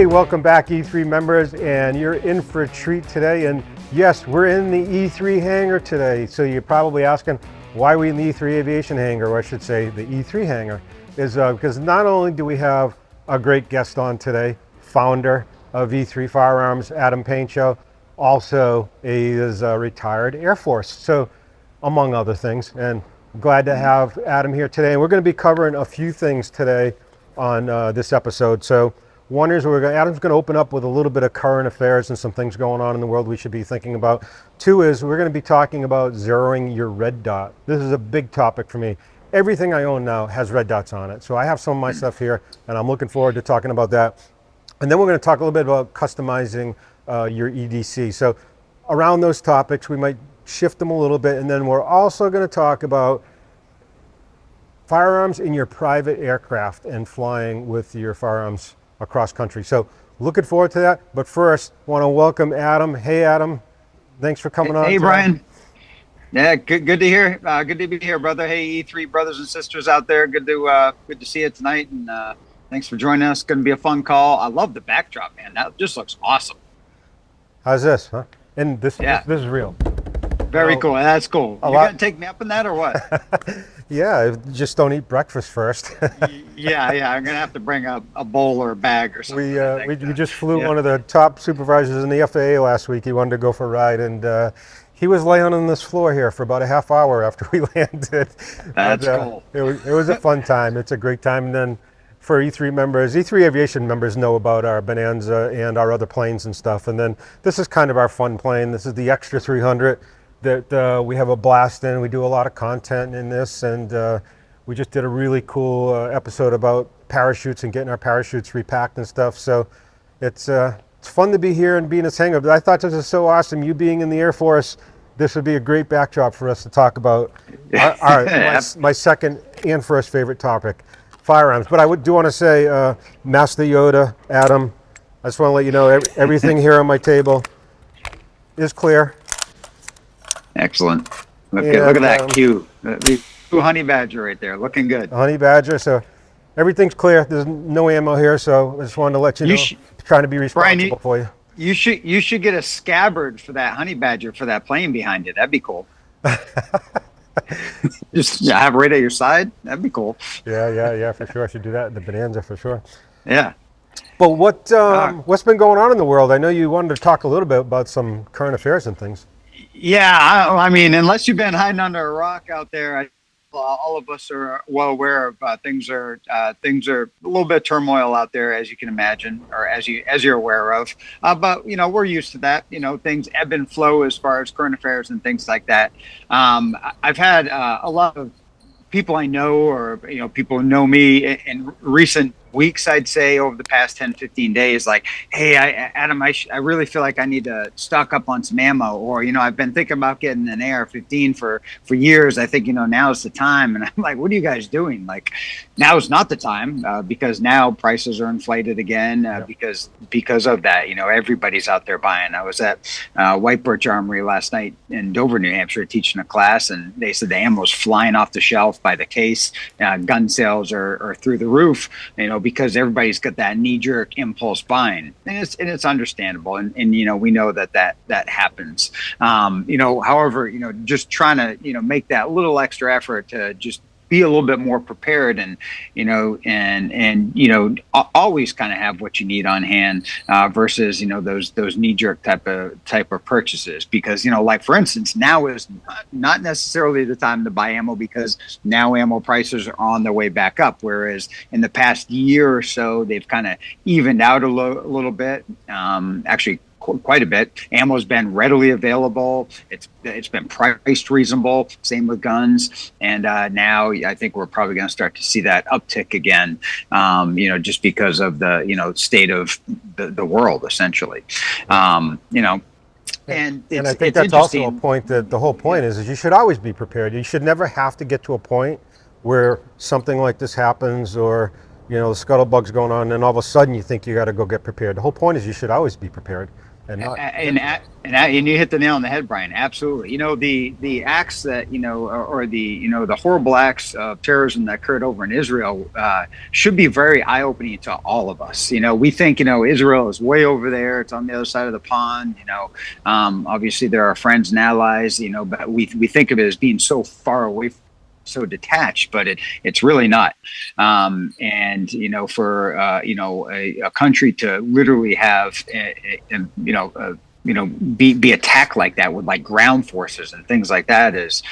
Hey, welcome back E3 members, and you're in for a treat today. And yes, we're in the E3 hangar today. So you're probably asking, why are we in the E3 Aviation hangar, or I should say the E3 hangar, is because not only do we have a great guest on today, founder of E3 Firearms, Adam Paincho, also is a retired Air Force, so among other things. And glad to have Adam here today. And we're going to be covering a few things today on this episode. So one is Adam's going to open up with a little bit of current affairs and some things going on in the world we should be thinking about. Two is we're going to be talking about zeroing your red dot. This is a big topic for me. Everything I own now has red dots on it. So I have some of my stuff here, and I'm looking forward to talking about that. And then we're going to talk a little bit about customizing your EDC. So around those topics, we might shift them a little bit. And then we're also going to talk about firearms in your private aircraft and flying with your firearms across country. So looking forward to that. But first, want to welcome Adam. Hey, Adam. Thanks for coming on. Hey, today. Brian. Yeah, good to hear. Good to be here, brother. Hey, E3 brothers and sisters out there. Good to see you tonight. And thanks for joining us. Going to be a fun call. I love the backdrop, man. That just looks awesome. How's this, huh? And this is real. Very cool. That's cool. You going to take me up on that or what? Yeah, just don't eat breakfast first. yeah. I'm going to have to bring a bowl or a bag or something. We just flew one of the top supervisors in the FAA last week. He wanted to go for a ride, and he was laying on this floor here for about a half hour after we landed. That's cool. It was a fun time. It's a great time. And then for E3 members, E3 Aviation members know about our Bonanza and our other planes and stuff. And then this is kind of our fun plane. This is the Extra 300 that we have a blast in. We do a lot of content in this, and we just did a really cool episode about parachutes and getting our parachutes repacked and stuff. So it's fun to be here and be in this hangar. But I thought this was so awesome. You being in the Air Force, this would be a great backdrop for us to talk about my second and first favorite topic, firearms. But I do want to say, Master Yoda, Adam, I just want to let you know everything here on my table is clear. Excellent. Look at that cue. The honey badger right there, looking good. Honey badger. So everything's clear. There's no ammo here, so I just wanted to let you know. Trying to be responsible for you. You should get a scabbard for that honey badger for that plane behind you. That'd be cool. Just have it right at your side. That'd be cool. Yeah, for sure. I should do that in the Bonanza for sure. Yeah. But what's been going on in the world? I know you wanted to talk a little bit about some current affairs and things. Yeah, I mean, unless you've been hiding under a rock out there, all of us are well aware of things are a little bit of turmoil out there, as you can imagine, or as you're aware of. But we're used to that. Things ebb and flow as far as current affairs and things like that. I've had a lot of people I know, or people who know me in recent weeks, I'd say over the past 10, 15 days, like, hey, Adam, I really feel like I need to stock up on some ammo, or, I've been thinking about getting an AR-15 for years. I think, now's the time. And I'm like, what are you guys doing? Like, now is not the time, because now prices are inflated again, because of that. Everybody's out there buying. I was at White Birch Armory last night in Dover, New Hampshire, teaching a class, and they said the ammo's flying off the shelf by the case. Gun sales are through the roof, because everybody's got that knee-jerk impulse buying, and it's understandable, and we know that happens. However, just trying to make that little extra effort to just be a little bit more prepared, and always kind of have what you need on hand, versus those knee-jerk type of purchases, because like, for instance, now is not necessarily the time to buy ammo, because now ammo prices are on their way back up, whereas in the past year or so they've kind of evened out a little bit, actually quite a bit. Ammo's been readily available. It's been priced reasonable. Same with guns. And now I think we're probably going to start to see that uptick again. Just because of the state of the world, essentially. And I think that's also a point that the whole point is you should always be prepared. You should never have to get to a point where something like this happens, or the scuttlebug's going on, and all of a sudden you think you got to go get prepared. The whole point is you should always be prepared. and not. And you hit the nail on the head, Brian. Absolutely. The acts that or the horrible acts of terrorism that occurred over in Israel should be very eye opening to all of us. We think Israel is way over there; it's on the other side of the pond. Obviously there are friends and allies. But we think of it as being so far away, so detached, but it's really not. And for a country to literally have be attacked like that with like ground forces and things like that is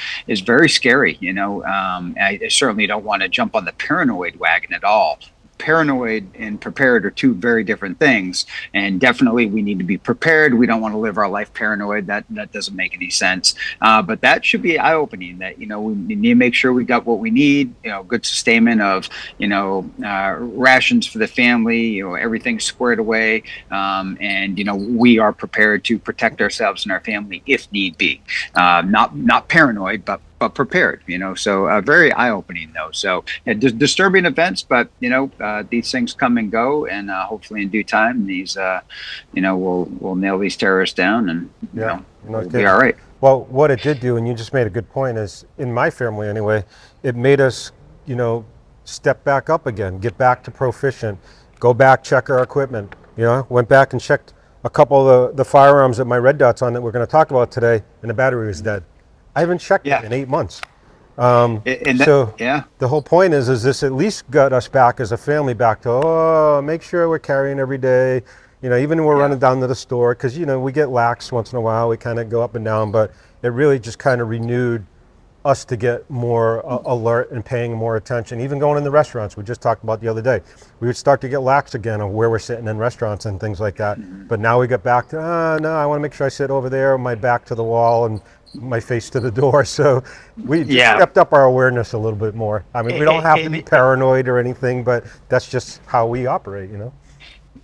very scary. I certainly don't want to jump on the paranoid wagon at all. Paranoid and prepared are two very different things, and definitely we need to be prepared. We don't want to live our life paranoid. That doesn't make any sense. But that should be eye-opening. That we need to make sure we got what we need. Good sustainment of rations for the family. Everything squared away, and we are prepared to protect ourselves and our family if need be. Not paranoid, but prepared. So very eye-opening though. So disturbing events, but these things come and go, and hopefully in due time these we'll nail these terrorists down, and we'll be all right. Well, what it did do, and you just made a good point, is in my family anyway, it made us step back up again, get back to proficient, go back, check our equipment. Went back and checked a couple of the firearms that my red dots on that we're going to talk about today, and the battery was dead. I haven't checked it in 8 months. The whole point is this at least got us back as a family back to, make sure we're carrying every day. Even when we're running down to the store, because, we get lax once in a while, we kind of go up and down, but it really just kind of renewed us to get more alert and paying more attention. Even going in the restaurants, we just talked about the other day, we would start to get lax again of where we're sitting in restaurants and things like that. Mm-hmm. But now we get back to, no, I want to make sure I sit over there, my back to the wall and my face to the door. So we stepped up our awareness a little bit more. I mean, we don't have to be paranoid or anything, but that's just how we operate,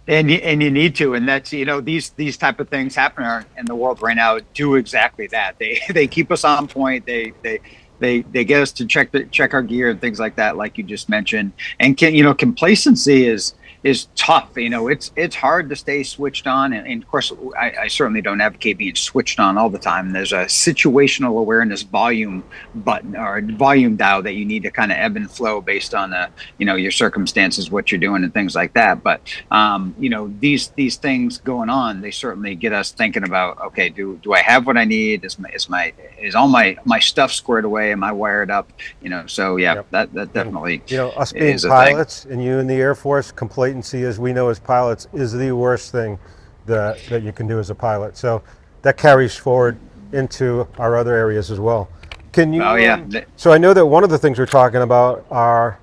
And you need to, and that's these type of things happen in the world right now do exactly that. They keep us on point. They get us to check our gear and things like that, like you just mentioned. And complacency is tough. It's hard to stay switched on, and of course I certainly don't advocate being switched on all the time. There's a situational awareness volume button or volume dial that you need to kind of ebb and flow based on your circumstances, what you're doing and things like that. But these things going on, they certainly get us thinking about, okay, do I have what I need? Is all my stuff squared away? Am I wired up? That definitely us being pilots and you in the Air Force, complacency, as we know as pilots, is the worst thing that you can do as a pilot. So that carries forward into our other areas as well. Can you? So I know that one of the things we're talking about are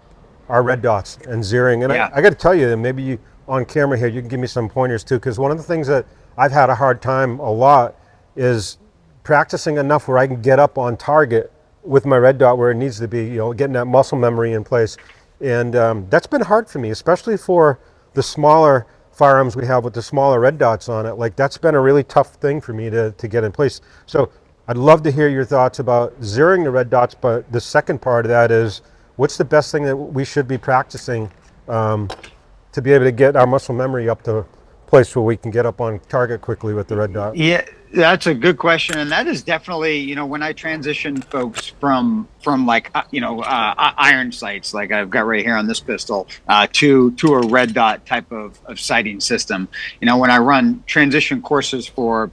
our red dots and zeroing, and I got to tell you, and maybe you on camera here, you can give me some pointers too, because one of the things that I've had a hard time a lot is practicing enough where I can get up on target with my red dot where it needs to be, getting that muscle memory in place. And that's been hard for me, especially for the smaller firearms we have with the smaller red dots on it. Like, that's been a really tough thing for me to get in place. So I'd love to hear your thoughts about zeroing the red dots, but the second part of that is, what's the best thing that we should be practicing to be able to get our muscle memory up to a place where we can get up on target quickly with the red dot? Yeah, that's a good question, and that is definitely, when I transition folks from like iron sights like I've got right here on this pistol to a red dot type of sighting system. When I run transition courses for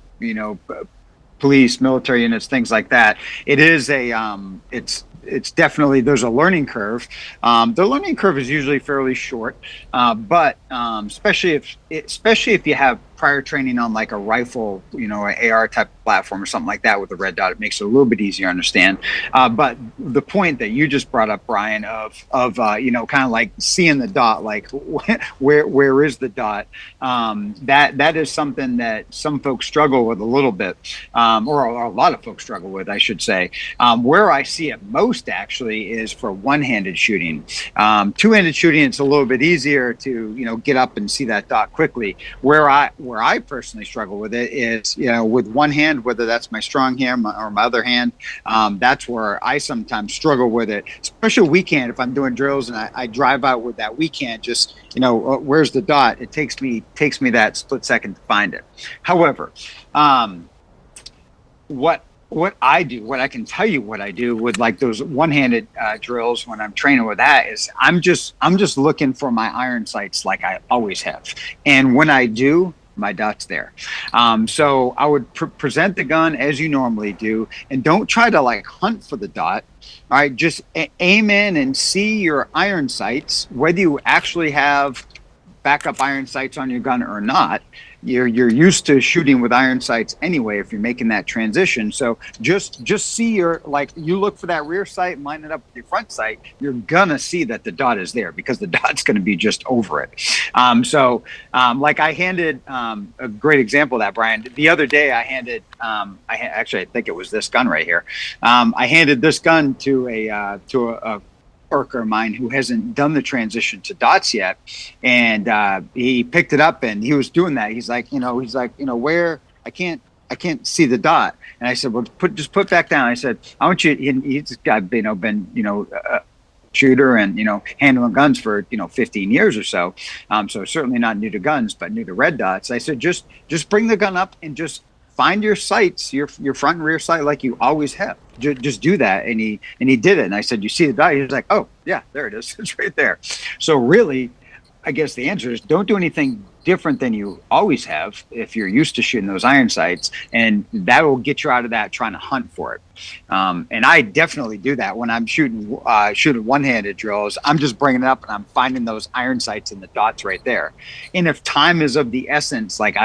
police, military units, things like that, it is it's definitely, there's a learning curve. The learning curve is usually fairly short, but especially if you have prior training on like a rifle, an AR type platform or something like that with a red dot, it makes it a little bit easier to understand. But the point that you just brought up, Brian, of kind of like seeing the dot, like where is the dot? That is something that some folks struggle with a little bit, or a lot of folks struggle with, I should say. Where I see it most actually is for one-handed shooting. Two-handed shooting, it's a little bit easier to get up and see that dot quickly. Where I personally struggle with it is with one hand hand, whether that's my strong hand or my other hand. That's where I sometimes struggle with it, especially weak hand. If I'm doing drills and I drive out with that weak hand, just, where's the dot? It takes me that split second to find it. However, what I do, what I can tell you what I do with like those one-handed drills when I'm training with that is I'm just looking for my iron sights like I always have. And when I do, my dot's there. So I would present the gun as you normally do, and don't try to like hunt for the dot. All right, just aim in and see your iron sights, whether you actually have backup iron sights on your gun or not. You're used to shooting with iron sights anyway if you're making that transition. So just see you look for that rear sight and line it up with your front sight, you're gonna see that the dot is there because the dot's gonna be just over it. Like I handed a great example of that, Brian. The other day I handed I think it was this gun right here. I handed this gun to a worker of mine who hasn't done the transition to dots yet, and he picked it up and he was doing that. He's like, where I can't see the dot. And I said, well, just put back down. I said, I want you. He's got been a shooter and handling guns for 15 years or so. So certainly not new to guns, but new to red dots. I said, just bring the gun up and just find your sights, your front and rear sight like you always have. Just do that. And he did it. And I said, you see the dot? He was like, oh yeah, there it is. It's right there. So really, I guess the answer is don't do anything different than you always have if you're used to shooting those iron sights, and that will get you out of that trying to hunt for it. And I definitely do that when I'm shooting one-handed drills. I'm just bringing it up and I'm finding those iron sights and the dots right there. And if time is of the essence, like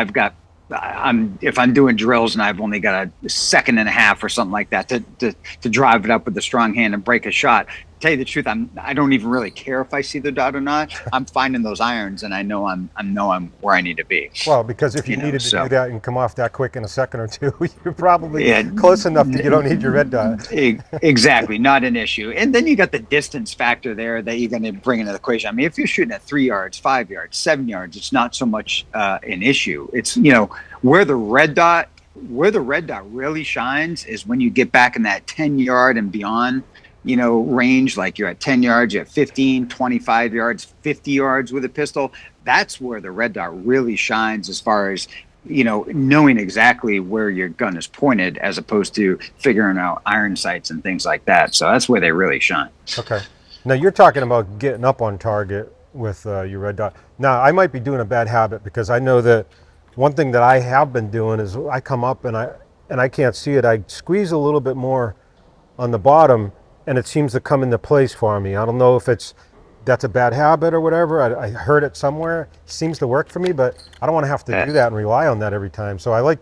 if I'm doing drills and I've only got a second and a half or something like that to drive it up with a strong hand and break a shot, to tell you the truth, I don't even really care if I see the dot or not. I'm finding those irons and I know I'm where I need to be. Well, because if you needed to do that and come off that quick in a second or two, you're probably close enough that you don't need your red dot. Exactly, not an issue. And then you got the distance factor there that you're going to bring into the equation. I mean, if you're shooting at 3 yards, 5 yards, 7 yards, it's not so much an issue. It's where the red dot really shines is when you get back in that 10-yard and beyond range. Like you're at 10 yards, you're at 15, 25 yards, 50 yards with a pistol. That's where the red dot really shines as far as knowing exactly where your gun is pointed, as opposed to figuring out iron sights and things like that. So that's where they really shine. Okay. Now you're talking about getting up on target with your red dot. Now I might be doing a bad habit, because I know that one thing that I have been doing is I come up and I can't see it. I squeeze a little bit more on the bottom and it seems to come into place for me. I don't know if that's a bad habit or whatever. I heard it somewhere. It seems to work for me, but I don't want to have to do that and rely on that every time. So I like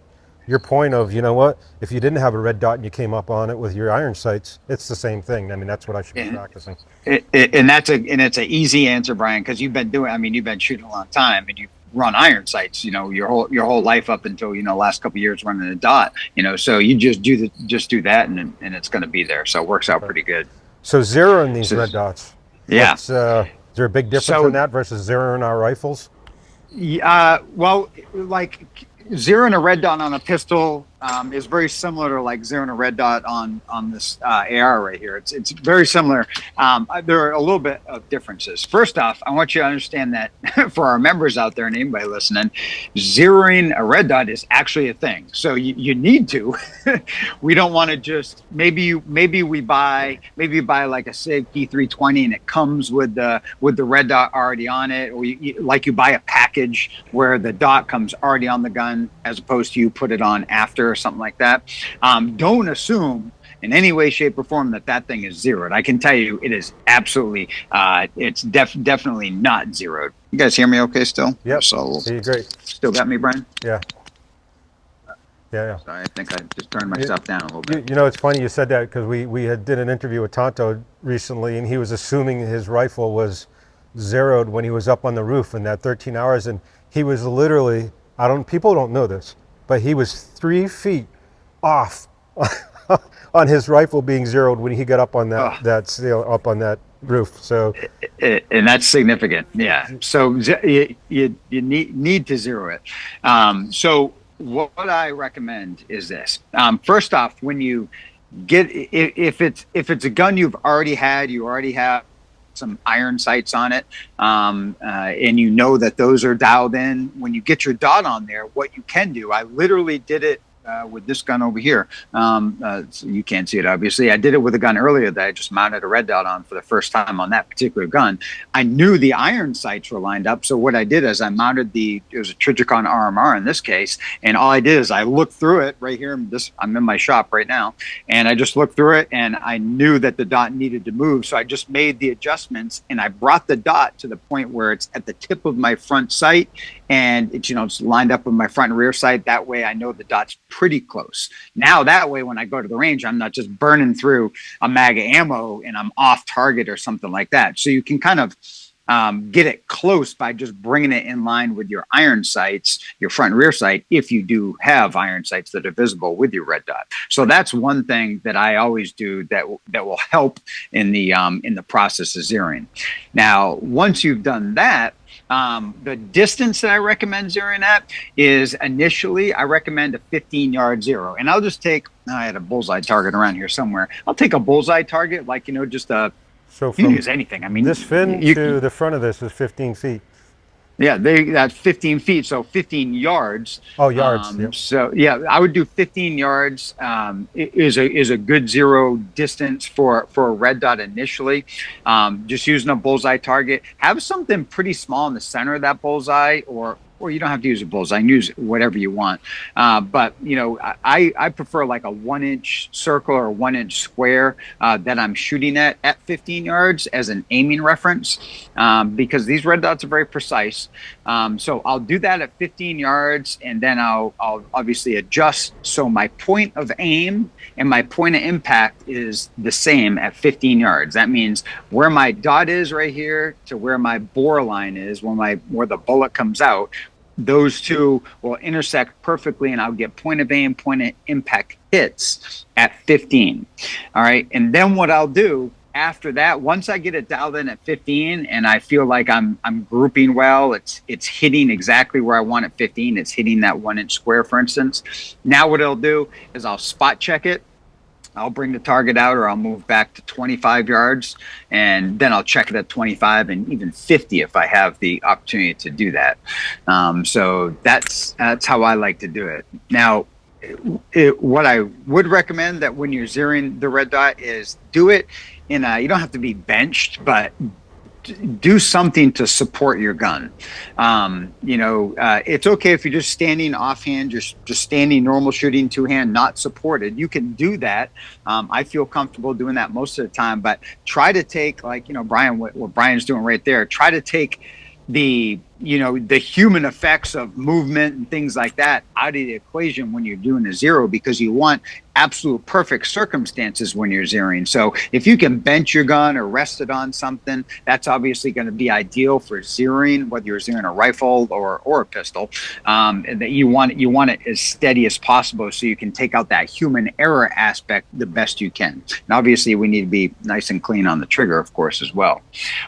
your point of, if you didn't have a red dot and you came up on it with your iron sights, it's the same thing. I mean, that's what I should be practicing. And it's an easy answer, Brian, because you've been shooting a long time and you've run iron sights, your whole life up until, last couple of years running a dot, so you just do that and it's going to be there. So it works out pretty good. So zeroing these red dots. Yeah. Is there a big difference in that versus zeroing our rifles? Well, like zeroing a red dot on a pistol is very similar to like zeroing a red dot on this AR right here. It's very similar. There are a little bit of differences. First off, I want you to understand that for our members out there and anybody listening, zeroing a red dot is actually a thing. So you need to. We don't want to just maybe we buy like a SIG P320 and it comes with the red dot already on it, or you buy a package where the dot comes already on the gun as opposed to you put it on after or something like that. Don't assume in any way, shape, or form that thing is zeroed. I can tell you it is absolutely, it's definitely not zeroed. You guys hear me okay still? Yep. So great. Still got me, Brian? Yeah. Yeah. Sorry, I think I just turned myself down a little bit. It's funny you said that, because we did an interview with Tonto recently, and he was assuming his rifle was zeroed when he was up on the roof in that 13 hours, and he was literally, people don't know this, but he was 3 feet off on his rifle being zeroed when he got up on up on that roof. So, and that's significant. Yeah. So you need to zero it. So what I recommend is this. First off, when you if it's a gun you already have some iron sights on it, and you know that those are dialed in. When you get your dot on there, what you can do, I literally did it with this gun over here. So you can't see it, obviously. I did it with a gun earlier that I just mounted a red dot on for the first time on that particular gun. I knew the iron sights were lined up. So what I did is I mounted it was a Trijicon RMR in this case. And all I did is I looked through it right here. I'm in my shop right now. And I just looked through it and I knew that the dot needed to move. So I just made the adjustments and I brought the dot to the point where it's at the tip of my front sight. And it's lined up with my front and rear sight. That way I know the dot's pretty close. Now that way, when I go to the range, I'm not just burning through a mag of ammo and I'm off target or something like that. So you can kind of get it close by just bringing it in line with your iron sights, your front and rear sight, if you do have iron sights that are visible with your red dot. So that's one thing that I always do that will help in the process of zeroing. Now, once you've done that, the distance that I recommend zeroing at is initially I recommend a 15-yard zero. And I'll just take, I had a bullseye target around here somewhere. I'll take a bullseye target, like, just a, So you from can use anything. I mean, this fin to the front of this is 15 feet. Yeah, that's 15 feet, so 15 yards. Oh, yards. Yep. So yeah, I would do 15 yards. Is a good zero distance for a red dot initially. Just using a bullseye target. Have something pretty small in the center of that bullseye, or you don't have to use a bullseye. Use whatever you want. But I prefer like a 1-inch circle or a 1-inch square that I'm shooting at 15 yards as an aiming reference, because these red dots are very precise. So I'll do that at 15 yards, and then I'll obviously adjust so my point of aim and my point of impact is the same at 15 yards. That means where my dot is right here to where my bore line is, where the bullet comes out, those two will intersect perfectly, and I'll get point of aim, point of impact hits at 15. All right. And then what I'll do after that, once I get it dialed in at 15 and I feel like I'm grouping well, it's hitting exactly where I want at 15. It's hitting that 1-inch square, for instance. Now what I'll do is I'll spot check it. I'll bring the target out, or I'll move back to 25 yards, and then I'll check it at 25 and even 50 if I have the opportunity to do that. So that's how I like to do it. Now, what I would recommend that when you're zeroing the red dot is do it in you don't have to be benched, but do something to support your gun. It's okay if you're just standing offhand, just standing normal shooting, two-hand, not supported. You can do that. I feel comfortable doing that most of the time, but try to take, like, Brian, what Brian's doing right there, try to take the human effects of movement and things like that out of the equation when you're doing a zero, because you want absolute perfect circumstances when you're zeroing. So if you can bench your gun or rest it on something, that's obviously going to be ideal for zeroing, whether you're zeroing a rifle or a pistol. And that you want it as steady as possible, so you can take out that human error aspect the best you can. And obviously we need to be nice and clean on the trigger, of course, as well.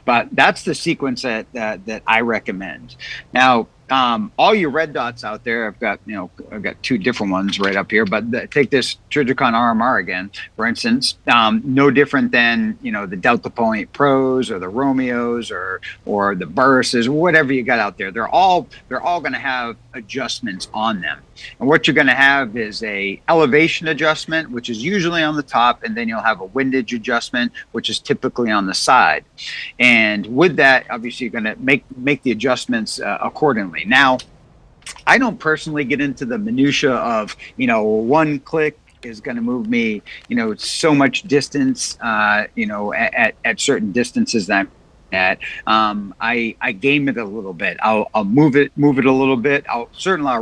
But that's the sequence that I recommend. Now, all your red dots out there, I've got two different ones right up here, but take this Trijicon RMR again, for instance. No different than the Delta Point Pros or the Romeos or the Burses, whatever you got out there. They're all going to have adjustments on them, and what you're going to have is a elevation adjustment, which is usually on the top, and then you'll have a windage adjustment, which is typically on the side. And with that, obviously, you're going to make the adjustments accordingly. Now, I don't personally get into the minutia of, one click is going to move me, so much distance, at certain distances that I'm at. I game it a little bit. I'll move it a little bit. I'll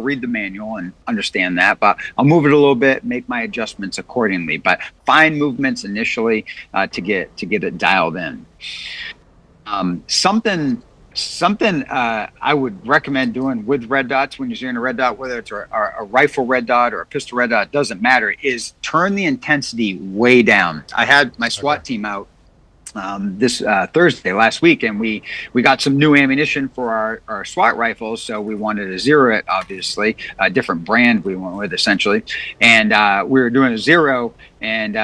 read the manual and understand that, but I'll move it a little bit, make my adjustments accordingly. But fine movements initially to get it dialed in. Something I would recommend doing with red dots when you're zeroing a red dot, whether it's a rifle red dot or a pistol red dot, doesn't matter, is turn the intensity way down. I had my SWAT team out this Thursday last week, and we got some new ammunition for our SWAT rifles. So we wanted to zero it, obviously, a different brand we went with essentially, and we were doing a zero, and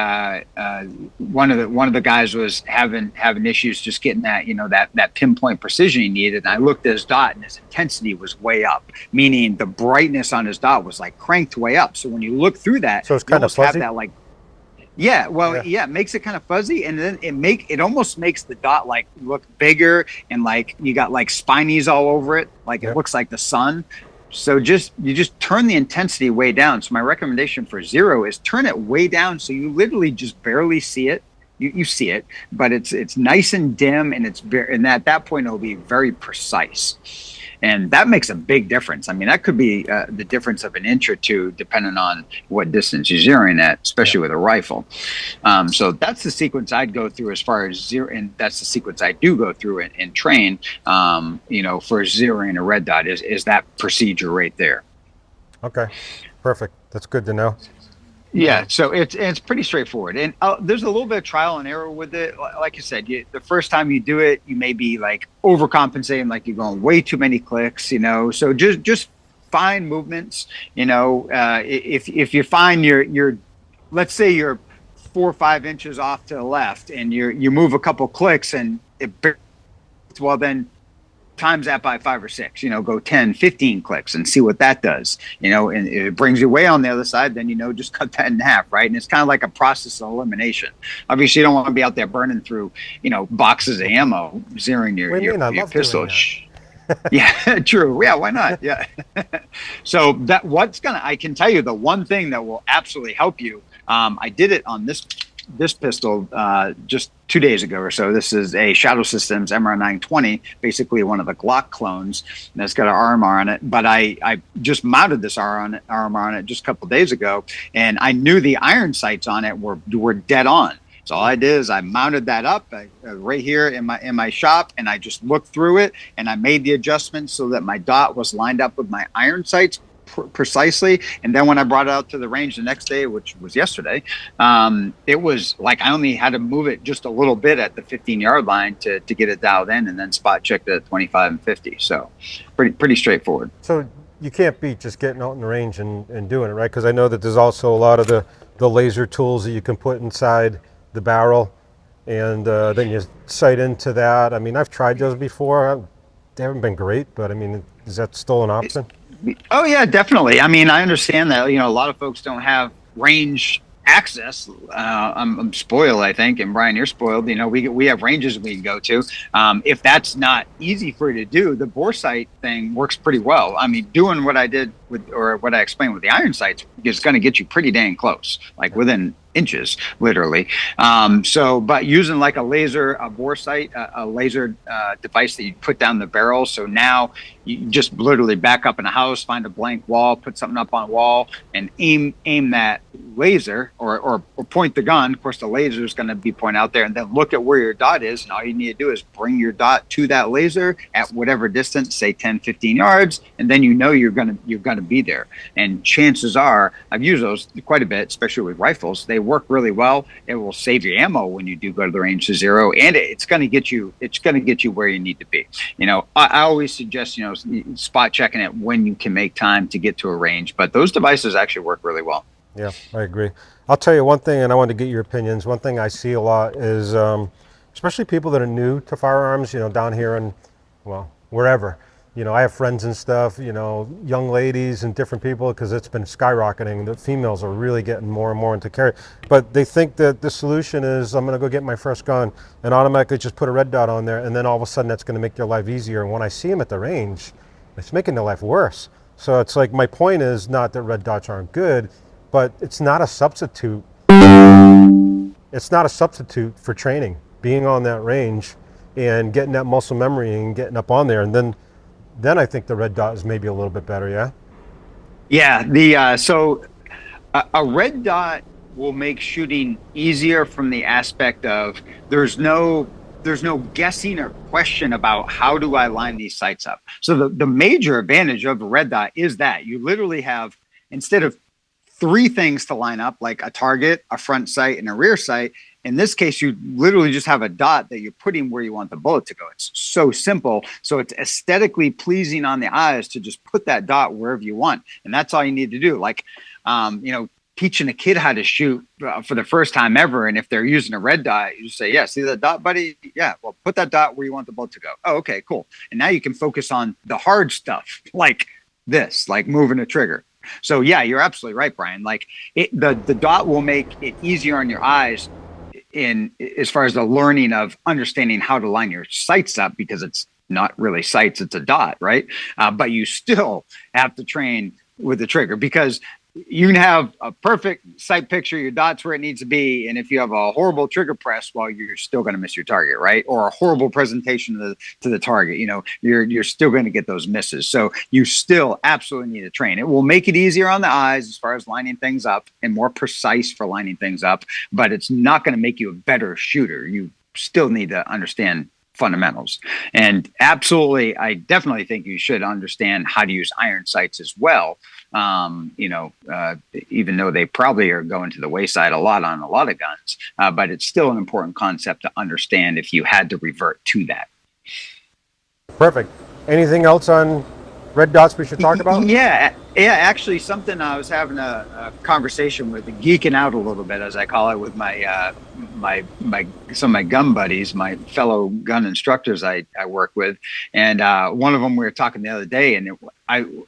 one of the guys was having issues just getting that that pinpoint precision he needed. And I looked at his dot, and his intensity was way up, meaning the brightness on his dot was like cranked way up. So when you look through that, So it's kind of fuzzy. have that like it makes it kind of fuzzy, and then it almost makes the dot like look bigger, and like you got like spinies all over it, like it looks like the sun. So you just turn the intensity way down. So my recommendation for zero is turn it way down, so you literally just barely see it. You see it, but it's nice and dim, and at that point it'll be very precise. And that makes a big difference. I mean, that could be the difference of an inch or two, depending on what distance you're zeroing at, especially with a rifle. So that's the sequence I'd go through as far as zero, and that's the sequence I do go through and train. For zeroing a red dot is that procedure right there. Okay, perfect. That's good to know. Yeah, so it's pretty straightforward, and there's a little bit of trial and error with it. Like you said, the first time you do it, you may be like overcompensating, like you're going way too many clicks, So just find movements, if you find your let's say you're 4 or 5 inches off to the left, and you move a couple clicks, and then times that by 5 or 6, go 10, 15 clicks and see what that does, and it brings you way on the other side, then, just cut that in half, right? And it's kind of like a process of elimination. Obviously, you don't want to be out there burning through, boxes of ammo, zeroing your pistol. Yeah, true. Yeah, why not? Yeah. So I can tell you the one thing that will absolutely help you. I did it on this pistol just 2 days ago or so. This is a Shadow Systems MR920, basically one of the Glock clones, and it's got an RMR on it. But I just mounted this RMR on it just a couple of days ago, and I knew the iron sights on it were dead on. So all I did is I mounted that up right here in my shop, and I just looked through it, and I made the adjustments so that my dot was lined up with my iron sights precisely. And then when I brought it out to the range the next day, which was yesterday, it was like I only had to move it just a little bit at the 15-yard line to get it dialed in, and then spot checked it at 25 and 50. So pretty straightforward. So you can't beat just getting out in the range and doing it, right? Because I know that there's also a lot of the laser tools that you can put inside the barrel, and then you sight into that. I mean, I've tried those before. They haven't been great, but I mean, is that still an option? Oh yeah, definitely. I mean, I understand that, a lot of folks don't have range access. I'm spoiled, I think, and Brian, you're spoiled. We have ranges we can go to. If that's not easy for you to do, the bore sight thing works pretty well. I mean, doing what I did what I explained with the iron sights is going to get you pretty dang close, like within inches, literally. But using like a bore sight, a laser device that you put down the barrel. So now you just literally back up in a house, find a blank wall, put something up on a wall, and aim that laser or point the gun. Of course, the laser is going to be pointed out there, and then look at where your dot is. And all you need to do is bring your dot to that laser at whatever distance, say 10, 15 yards, and then you're going to be there. And chances are, I've used those quite a bit, especially with rifles. They work really well. It will save your ammo when you do go to the range to zero, and it's going to get you where you need to be. I always suggest spot checking it when you can make time to get to a range, but those devices actually work really well. Yeah, I agree. I'll tell you one thing, and I want to get your opinions. One thing I see a lot is, especially people that are new to firearms, down here and, well, wherever. I have friends and stuff, young ladies and different people, because it's been skyrocketing. The females are really getting more and more into carry. But they think that the solution is, I'm going to go get my first gun and automatically just put a red dot on there, and then all of a sudden that's going to make their life easier. And when I see them at the range, it's making their life worse. So it's like, my point is not that red dots aren't good, but it's not a substitute. It's not a substitute for training, being on that range and getting that muscle memory and getting up on there. And then I think the red dot is maybe a little bit better, yeah? Yeah, so a red dot will make shooting easier from the aspect of there's no guessing or question about how do I line these sights up. So the major advantage of a red dot is that you literally have, instead of 3 things to line up, like a target, a front sight, and a rear sight. In this case, you literally just have a dot that you're putting where you want the bullet to go. It's so simple. So it's aesthetically pleasing on the eyes to just put that dot wherever you want. And that's all you need to do. Like, teaching a kid how to shoot for the first time ever. And if they're using a red dot, you say, yeah, see that dot, buddy? Yeah, well, put that dot where you want the bullet to go. Oh, okay, cool. And now you can focus on the hard stuff, like this, like moving a trigger. So yeah, you're absolutely right, Brian. Like the dot will make it easier on your eyes in as far as the learning of understanding how to line your sights up, because it's not really sights, it's a dot, right? But you still have to train with the trigger, because you can have a perfect sight picture, your dot's where it needs to be, and if you have a horrible trigger press, well, you're still going to miss your target, right? Or a horrible presentation to the target, you're still going to get those misses. So you still absolutely need to train. It will make it easier on the eyes as far as lining things up, and more precise for lining things up, but it's not going to make you a better shooter. You still need to understand fundamentals. And absolutely, I definitely think you should understand how to use iron sights as well. Even though they probably are going to the wayside a lot on a lot of guns, but it's still an important concept to understand if you had to revert to that. Perfect. Anything else on red dots we should talk about? Yeah. Actually, something I was having a conversation with, geeking out a little bit, as I call it, with my some of my gun buddies, my fellow gun instructors I work with, and one of them, we were talking the other day, and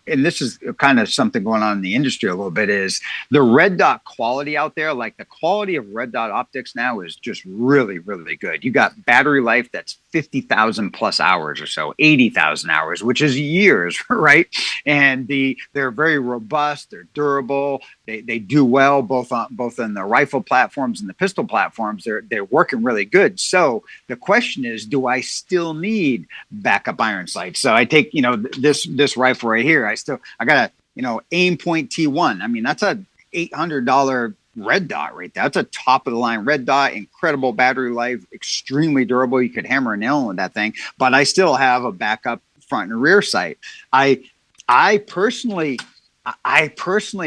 this is kind of something going on in the industry a little bit, is the red dot quality out there. Like, the quality of red dot optics now is just really, really good. You got battery life that's 50,000 plus hours or so, 80,000 hours, which is years, right? And they're very robust, they're durable, they do well both on the rifle platforms and the pistol platforms. They're working really good. So the question is, do I still need backup iron sights? So I take this rifle right here. I got a aim point T1. I mean, that's a $800 red dot right there. That's a top of the line red dot, incredible battery life, extremely durable. You could hammer a nail with that thing, but I still have a backup front and rear sight. I personally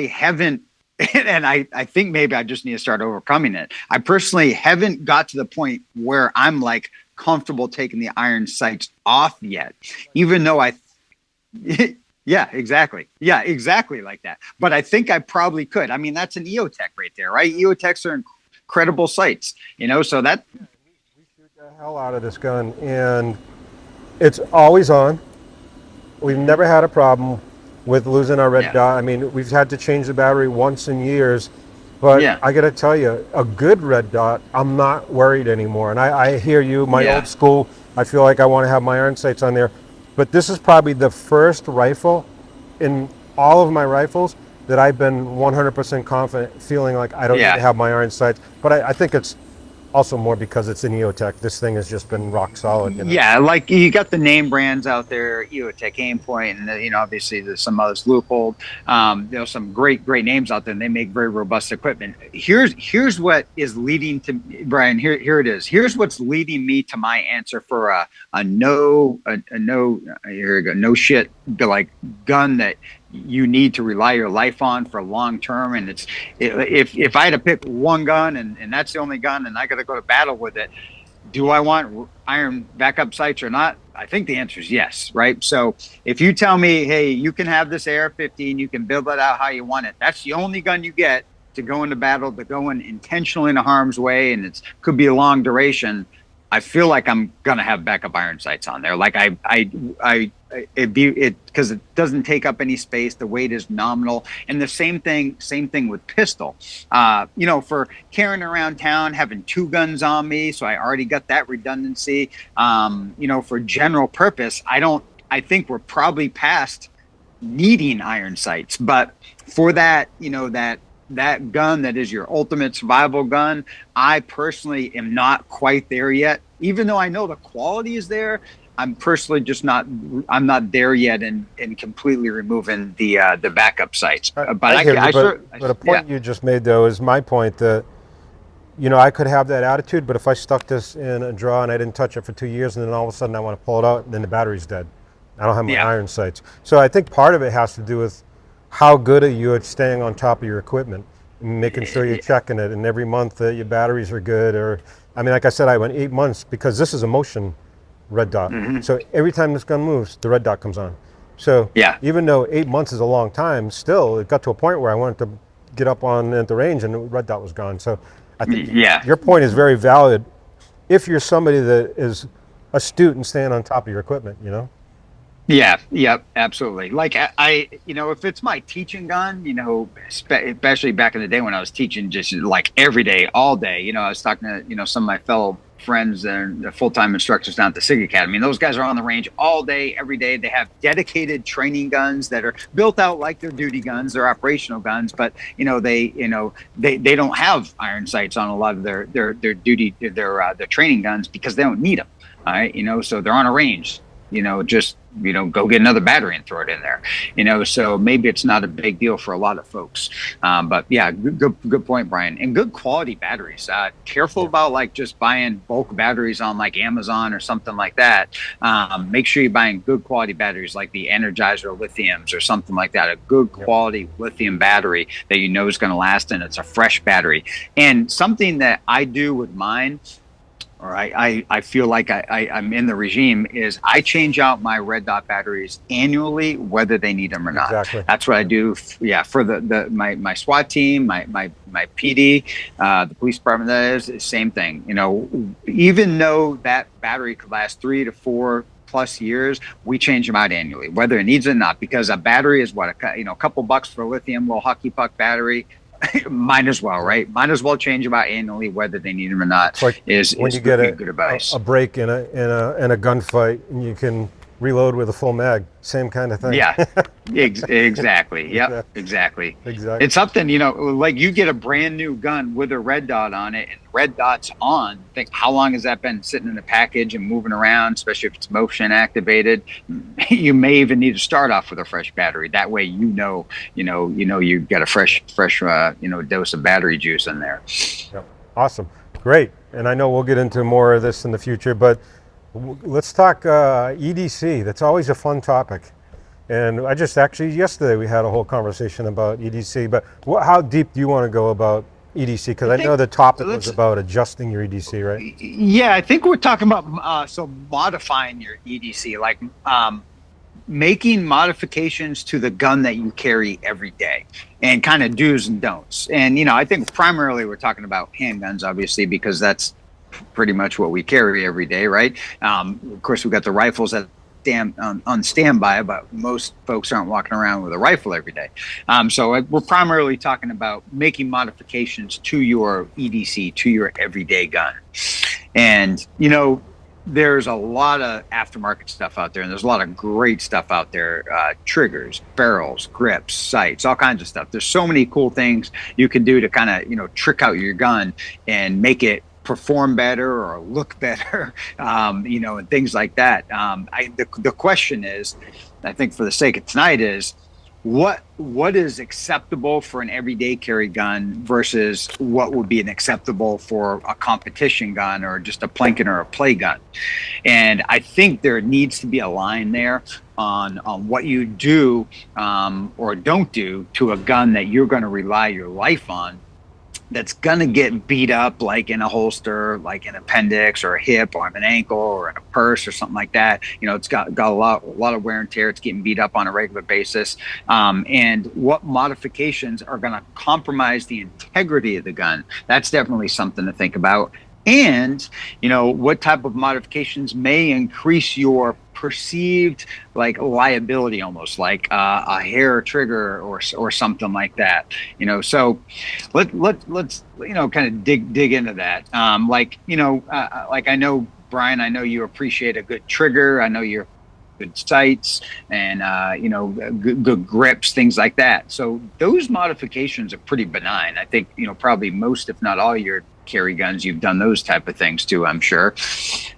haven't, and I think maybe I just need to start overcoming it. I personally haven't got to the point where I'm like comfortable taking the iron sights off yet, even though yeah, exactly like that. But I think I probably could. I mean, that's an EOTech right there, right? EOTechs are incredible sights, so that. Yeah, we shoot the hell out of this gun, and it's always on. We've never had a problem with losing our red dot. I mean, we've had to change the battery once in years, but I got to tell you, a good red dot, I'm not worried anymore. And I hear you, old school, I feel like I want to have my iron sights on there. But this is probably the first rifle in all of my rifles that I've been 100% confident, feeling like I don't need to have my iron sights. But I think it's also more because it's an EOTech. This thing has just been rock solid. Yeah, like you got the name brands out there, EOTech, Aimpoint, and obviously there's some others, Leupold. There's some great names out there, and they make very robust equipment. Here's what is leading to, Brian. Here it is. Here's what's leading me to my answer for a no shit like gun that you need to rely your life on for long term. And if I had to pick one gun and that's the only gun and I got to go to battle with it, do I want iron backup sights or not? I think the answer is yes, right? So if you tell me, hey, you can have this AR-15, you can build it out how you want it, that's the only gun you get to go into battle, to go in intentionally into harm's way, and it could be a long duration, I feel like I'm gonna have backup iron sights on there. Like because it doesn't take up any space. The weight is nominal, and the same thing with pistol. For carrying around town, having 2 guns on me, so I already got that redundancy. For general purpose, I think we're probably past needing iron sights, but for that, that gun that is your ultimate survival gun, I personally am not quite there yet. Even though I know the quality is there, I'm personally I'm not there yet in completely removing the backup sights. But a point you just made, though, is my point that, I could have that attitude, but if I stuck this in a drawer and I didn't touch it for 2 years, and then all of a sudden I want to pull it out, then the battery's dead. I don't have my iron sights. So I think part of it has to do with how good are you at staying on top of your equipment, and making sure you're checking it, and every month your batteries are good. Or, I mean, like I said, I went 8 months because this is a motion red dot. Hmm. So every time this gun moves, the red dot comes on. So Yeah. even though 8 months is a long time, still it got to a point where I wanted to get up on at the range and the red dot was gone. So I think Yeah. your point is very valid if you're somebody that is astute and staying on top of your equipment, you know? Yeah, yep, absolutely. Like if it's my teaching gun, especially back in the day when I was teaching just like every day, all day, I was talking to, some of my fellow friends and full-time instructors down at the SIG Academy. And those guys are on the range all day, every day. They have dedicated training guns that are built out like their duty guns, their operational guns, but they don't have iron sights on a lot of their duty, their training guns because they don't need them. All right, so they're on a range. Just go get another battery and throw it in there. So maybe it's not a big deal for a lot of folks. But yeah, good point, Brian. And good quality batteries. Careful about like just buying bulk batteries on like Amazon or something like that. Make sure you're buying good quality batteries like the Energizer lithiums or something like that. A good quality lithium battery that is going to last, and it's a fresh battery. And something that I do with mine, or I feel like I'm in the regime, is I change out my red dot batteries annually, whether they need them or not. Exactly. That's what I do. For my SWAT team, my PD, the police department, that is the same thing. Even though that battery could last 3 to 4 plus years, we change them out annually, whether it needs it or not, because a battery is what, a couple bucks for a lithium little hockey puck battery. Might as well, right? Might as well change them out annually, whether they need them or not. It's like is when you get good advice. a break in a gunfight, and you can reload with a full mag. Same kind of thing. Yeah, exactly. Yep, exactly. Exactly. It's something, like you get a brand new gun with a red dot on it, and red dot's on. Think how long has that been sitting in the package and moving around, especially if it's motion activated. You may even need to start off with a fresh battery. That way, you've got a fresh dose of battery juice in there. Yep. Awesome. Great. And I know we'll get into more of this in the future, but let's talk EDC. That's always a fun topic. And yesterday we had a whole conversation about EDC, but how deep do you want to go about EDC? Because I know the topic was about adjusting your EDC, right? Yeah, I think we're talking about modifying your EDC, like making modifications to the gun that you carry every day, and kind of do's and don'ts. And I think primarily we're talking about handguns, obviously, because that's pretty much what we carry every day, right? Of course, we've got the rifles that on standby, but most folks aren't walking around with a rifle every day. So we're primarily talking about making modifications to your EDC, to your everyday gun. And, there's a lot of aftermarket stuff out there, and there's a lot of great stuff out there. Triggers, barrels, grips, sights, all kinds of stuff. There's so many cool things you can do to kind of, trick out your gun and make it perform better or look better, and things like that. The question is, I think for the sake of tonight, is what is acceptable for an everyday carry gun versus what would be an acceptable for a competition gun or just a planking or a play gun. And I think there needs to be a line there on what you do or don't do to a gun that you're going to rely your life on, that's going to get beat up, like in a holster, like an appendix or a hip or an ankle or in a purse or something like that. It's got a lot of wear and tear. It's getting beat up on a regular basis. And what modifications are going to compromise the integrity of the gun? That's definitely something to think about. And, what type of modifications may increase your perceived like liability, almost like a hair trigger or something like that. So let's kind of dig into that. Like I know, Brian, I know you appreciate a good trigger. I know you're good sights and good grips, things like that. So those modifications are pretty benign. I think probably most, if not all, your carry guns, you've done those type of things too, I'm sure.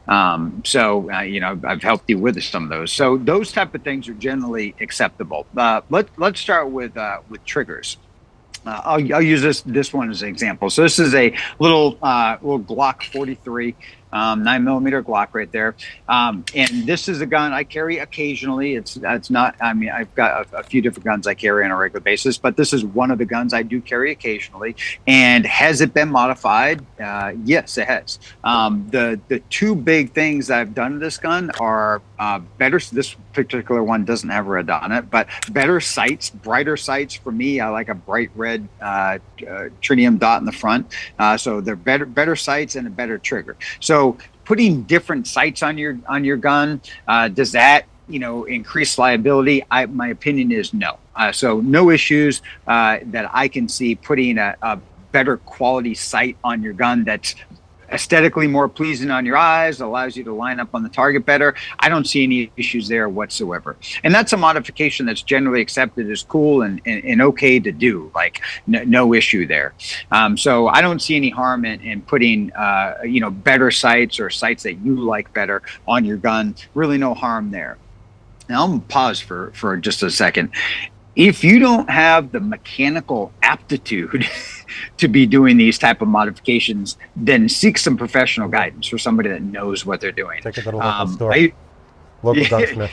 I've helped you with some of those. So those type of things are generally acceptable. Let's start with triggers. I'll use this one as an example. So this is a little Glock 43. 9mm Glock right there. And this is a gun I carry occasionally. It's not, I mean, I've got a few different guns I carry on a regular basis, but this is one of the guns I do carry occasionally. And has it been modified? Yes, it has. The two big things I've done to this gun are better. This particular one doesn't have red on it, but better sights, brighter sights. For me, I like a bright red tritium dot in the front. So they're better sights and a better trigger. So putting different sights on your gun, does that increase liability? My opinion is no. So no issues that I can see putting a better quality sight on your gun that's aesthetically more pleasing on your eyes, allows you to line up on the target better. I don't see any issues there whatsoever. And that's a modification that's generally accepted as cool and okay to do, like no issue there. So I don't see any harm in putting, better sights or sights that you like better on your gun. Really no harm there. Now I'm gonna pause for just a second. If you don't have the mechanical aptitude to be doing these type of modifications, then seek some professional guidance for somebody that knows what they're doing. Take it to the local store. Local gunsmith.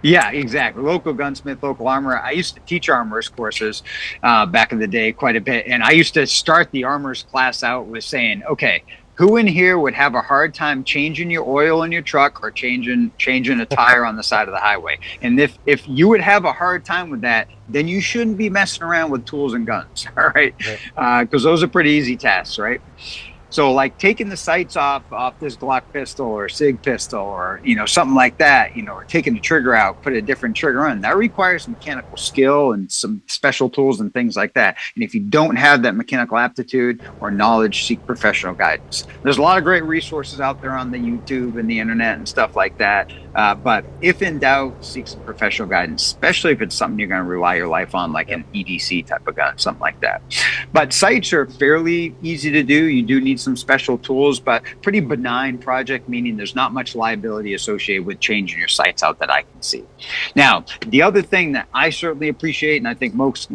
Yeah, exactly. Local gunsmith, local armorer. I used to teach armorers courses back in the day quite a bit. And I used to start the armorers class out with saying, okay, who in here would have a hard time changing your oil in your truck or changing a tire on the side of the highway? And if you would have a hard time with that, then you shouldn't be messing around with tools and guns, all right? Because those are pretty easy tasks, right? So like taking the sights off this Glock pistol or SIG pistol or, something like that, or taking the trigger out, put a different trigger on, that requires mechanical skill and some special tools and things like that. And if you don't have that mechanical aptitude or knowledge, seek professional guidance. There's a lot of great resources out there on the YouTube and the internet and stuff like that. But if in doubt, seek some professional guidance, especially if it's something you're going to rely your life on, like an EDC type of gun, something like that. But sights are fairly easy to do. You do need some special tools, but pretty benign project, meaning there's not much liability associated with changing your sights out that I can see. Now, the other thing that I certainly appreciate, and I think most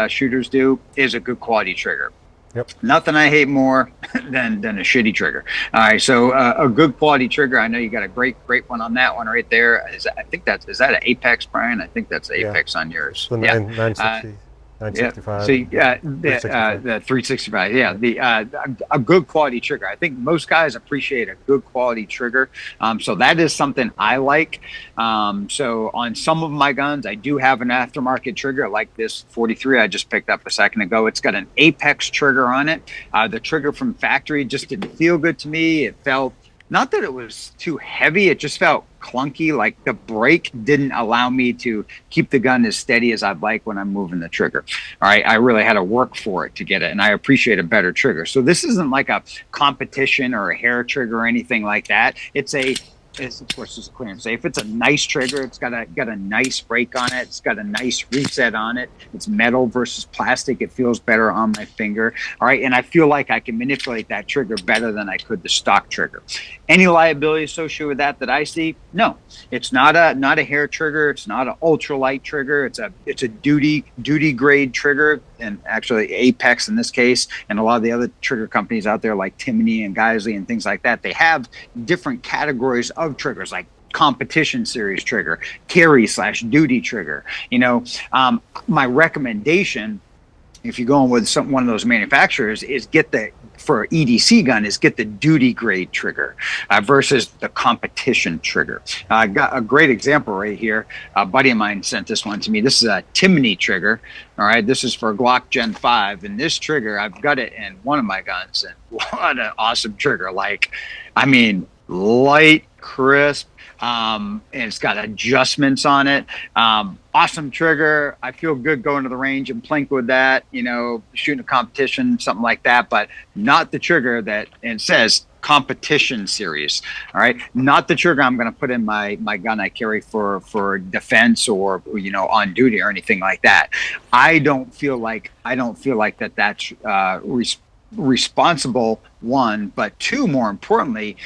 shooters do, is a good quality trigger. Yep. Nothing I hate more than a shitty trigger. All right, so a good quality trigger. I know you got a great one on that one right there. Is that an Apex, Brian? I think that's the Apex on yours. The 960. 965. Yeah, so the 365. Yeah, a good quality trigger. I think most guys appreciate a good quality trigger. So that is something I like. So on some of my guns, I do have an aftermarket trigger like this 43 I just picked up a second ago. It's got an Apex trigger on it. The trigger from factory just didn't feel good to me. It felt, not that it was too heavy, it just felt clunky. Like the brake didn't allow me to keep the gun as steady as I'd like when I'm moving the trigger. All right, I really had to work for it to get it, and I appreciate a better trigger. So this isn't like a competition or a hair trigger or anything like that. Of course, it's a clearance safe. It's a nice trigger. It's got a nice brake on it. It's got a nice reset on it. It's metal versus plastic. It feels better on my finger. All right, and I feel like I can manipulate that trigger better than I could the stock trigger. Any liability associated with that I see? No. It's not a hair trigger. It's not an ultralight trigger. It's a duty grade trigger, and actually Apex in this case, and a lot of the other trigger companies out there like Timney and Geisley and things like that. They have different categories of triggers, like competition series trigger, carry/duty trigger. My recommendation, if you're going with one of those manufacturers, is for EDC gun is get the duty grade trigger versus the competition trigger. I got a great example right here. A buddy of mine sent this one to me. This is a Timney trigger. All right, this is for Glock Gen 5, and this trigger, I've got it in one of my guns, and what an awesome trigger. Light, crisp, and it's got adjustments on it. Awesome trigger. I feel good going to the range and plink with that, shooting a competition, something like that, but not the trigger that it says competition series. All right, not the trigger I'm going to put in my gun I carry for defense or on duty or anything like that. I don't feel like that's responsible, one, but two, more importantly,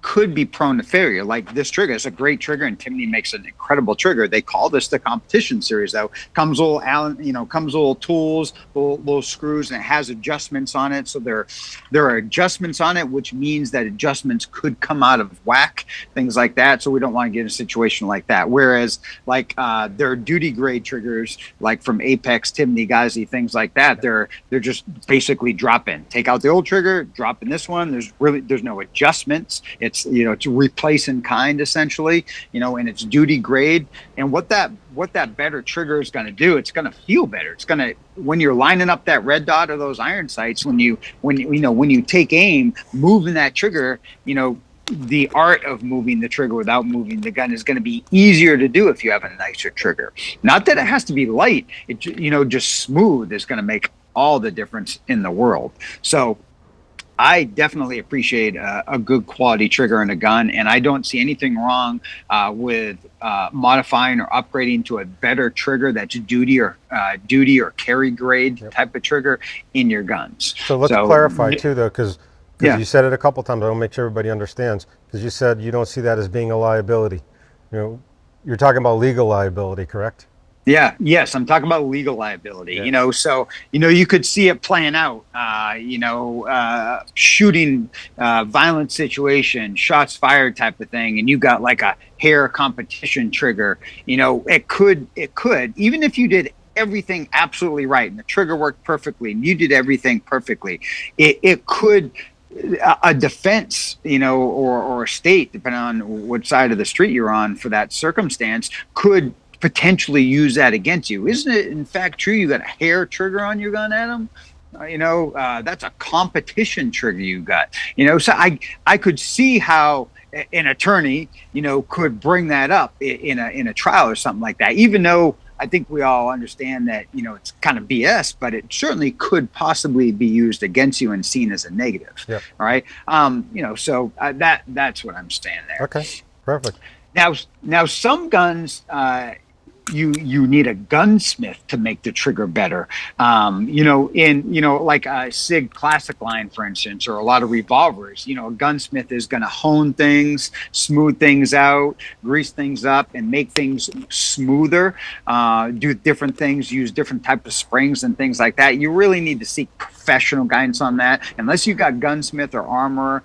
could be prone to failure. Like this trigger is a great trigger, and Timney makes an incredible trigger. They call this the competition series, though. Comes little Allen, comes little tools, little screws, and it has adjustments on it. So there are adjustments on it, which means that adjustments could come out of whack, things like that. So we don't want to get in a situation like that. Whereas like there are duty grade triggers, like from Apex, Timney, Geisy, things like that. They're just basically drop in, take out the old trigger, drop in this one. There's no adjustments. It's it's replace in kind essentially, and it's duty grade. And what that better trigger is going to do, it's going to feel better. It's going to, when you're lining up that red dot or those iron sights, when you take aim, moving that trigger, the art of moving the trigger without moving the gun is going to be easier to do if you have a nicer trigger. Not that it has to be light. It just smooth is going to make all the difference in the world. So I definitely appreciate a good quality trigger in a gun, and I don't see anything wrong with modifying or upgrading to a better trigger that's duty or carry grade type of trigger in your guns. So let's clarify too, though, because you said it a couple times. I want to make sure everybody understands, because you said you don't see that as being a liability. You're talking about legal liability, correct? Yes, I'm talking about legal liability. Yeah. So you could see it playing out. Shooting, violent situation, shots fired type of thing, and you got like a hair competition trigger. It could even if you did everything absolutely right and the trigger worked perfectly and you did everything perfectly, it could. A defense, or a state, depending on what side of the street you're on for that circumstance, could potentially use that against you. Isn't it in fact true you got a hair trigger on your gun, Adam? That's a competition trigger you got. So I could see how an attorney, could bring that up in a trial or something like that, even though I think we all understand that, it's kind of BS, but it certainly could possibly be used against you and seen as a negative. Yep. All right. So that's what I'm saying there. Okay. Perfect. Now some guns, you need a gunsmith to make the trigger better. Like a SIG classic line, for instance, or a lot of revolvers, a gunsmith is going to hone things, smooth things out, grease things up, and make things smoother, do different things, use different types of springs and things like that. You really need to seek professional guidance on that. Unless you've got gunsmith or armorer,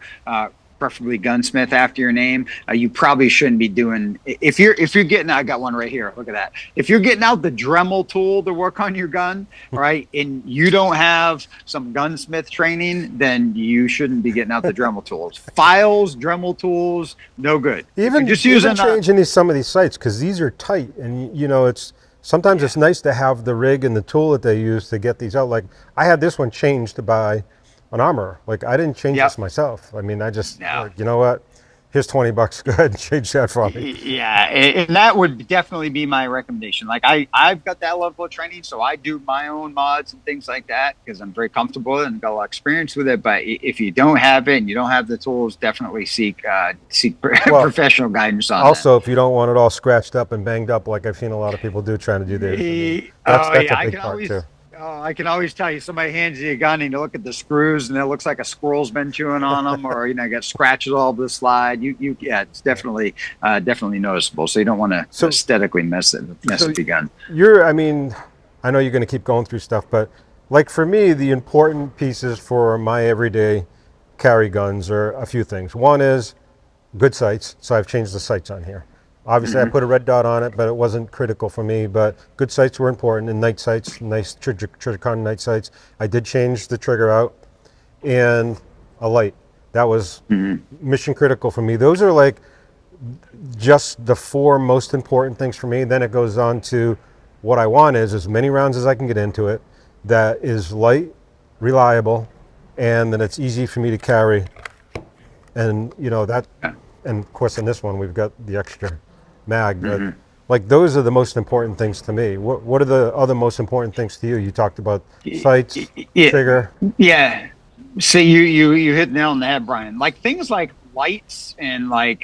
preferably gunsmith after your name, you probably shouldn't be doing. If you're getting, I got one right here. Look at that. If you're getting out the Dremel tool to work on your gun, right, and you don't have some gunsmith training, then you shouldn't be getting out the Dremel tools. Files, Dremel tools, no good. Even changing some of these sights, because these are tight, and it's sometimes it's nice to have the rig and the tool that they use to get these out. Like I had this one changed by an armorer. Like I didn't change this myself. I mean, I just, like, you know what? Here's $20. Go ahead and change that for me. Yeah, and that would definitely be my recommendation. Like I've got that level of training, so I do my own mods and things like that because I'm very comfortable and got a lot of experience with it. But if you don't have it and you don't have the tools, definitely seek professional guidance on also, if you don't want it all scratched up and banged up like I've seen a lot of people do trying to do this. That's a big part too. I can always tell you, somebody hands you a gun and you look at the screws and it looks like a squirrel's been chewing on them, or got scratches all over the slide. It's definitely noticeable. So you don't want to aesthetically mess with your gun. I know you're going to keep going through stuff, but like for me, the important pieces for my everyday carry guns are a few things. One is good sights, so I've changed the sights on here. Obviously, I put a red dot on it, but it wasn't critical for me. But good sights were important, and night sights, nice Trijicon night sights. I did change the trigger out, and a light. That was mission critical for me. Those are like just the four most important things for me. Then it goes on to what I want is as many rounds as I can get into it, that is light, reliable, and then it's easy for me to carry. And that, and of course in this one we've got the extra mag, but like those are the most important things to me. What are the other most important things to you? You talked about sights, trigger. Yeah. So you hit the nail on the head, Brian. Like things like lights and like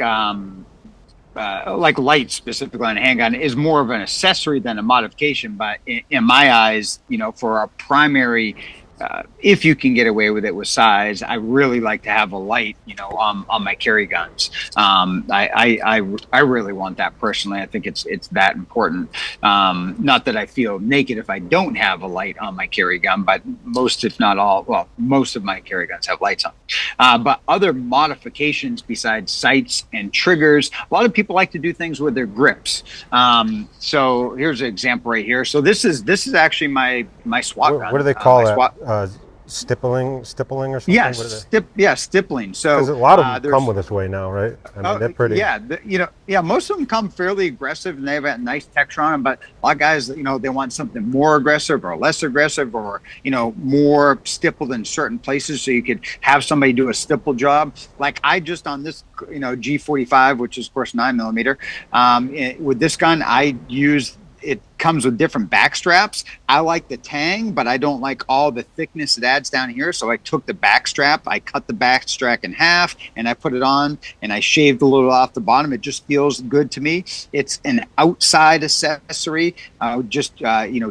lights specifically on a handgun is more of an accessory than a modification. But in my eyes, for our primary if you can get away with it with size, I really like to have a light, on my carry guns. I really want that personally. I think it's that important. Not that I feel naked if I don't have a light on my carry gun, but most, if not all, well, most of my carry guns have lights on. But other modifications besides sights and triggers, a lot of people like to do things with their grips. So here's an example right here. So this is actually my SWAT gun. What do they call that? Stippling or something? Yeah, stippling. So because a lot of them come with this way now, right? I mean, they're pretty. Yeah, most of them come fairly aggressive and they have a nice texture on them. But a lot of guys, they want something more aggressive or less aggressive, or more stippled in certain places, so you could have somebody do a stipple job. Like I just on this, G45, which is of course 9mm. With this gun, I use. It comes with different back straps. I like the tang, but I don't like all the thickness it adds down here. So I took the back strap, I cut the back strap in half, and I put it on, and I shaved a little off the bottom. It just feels good to me. It's an outside accessory,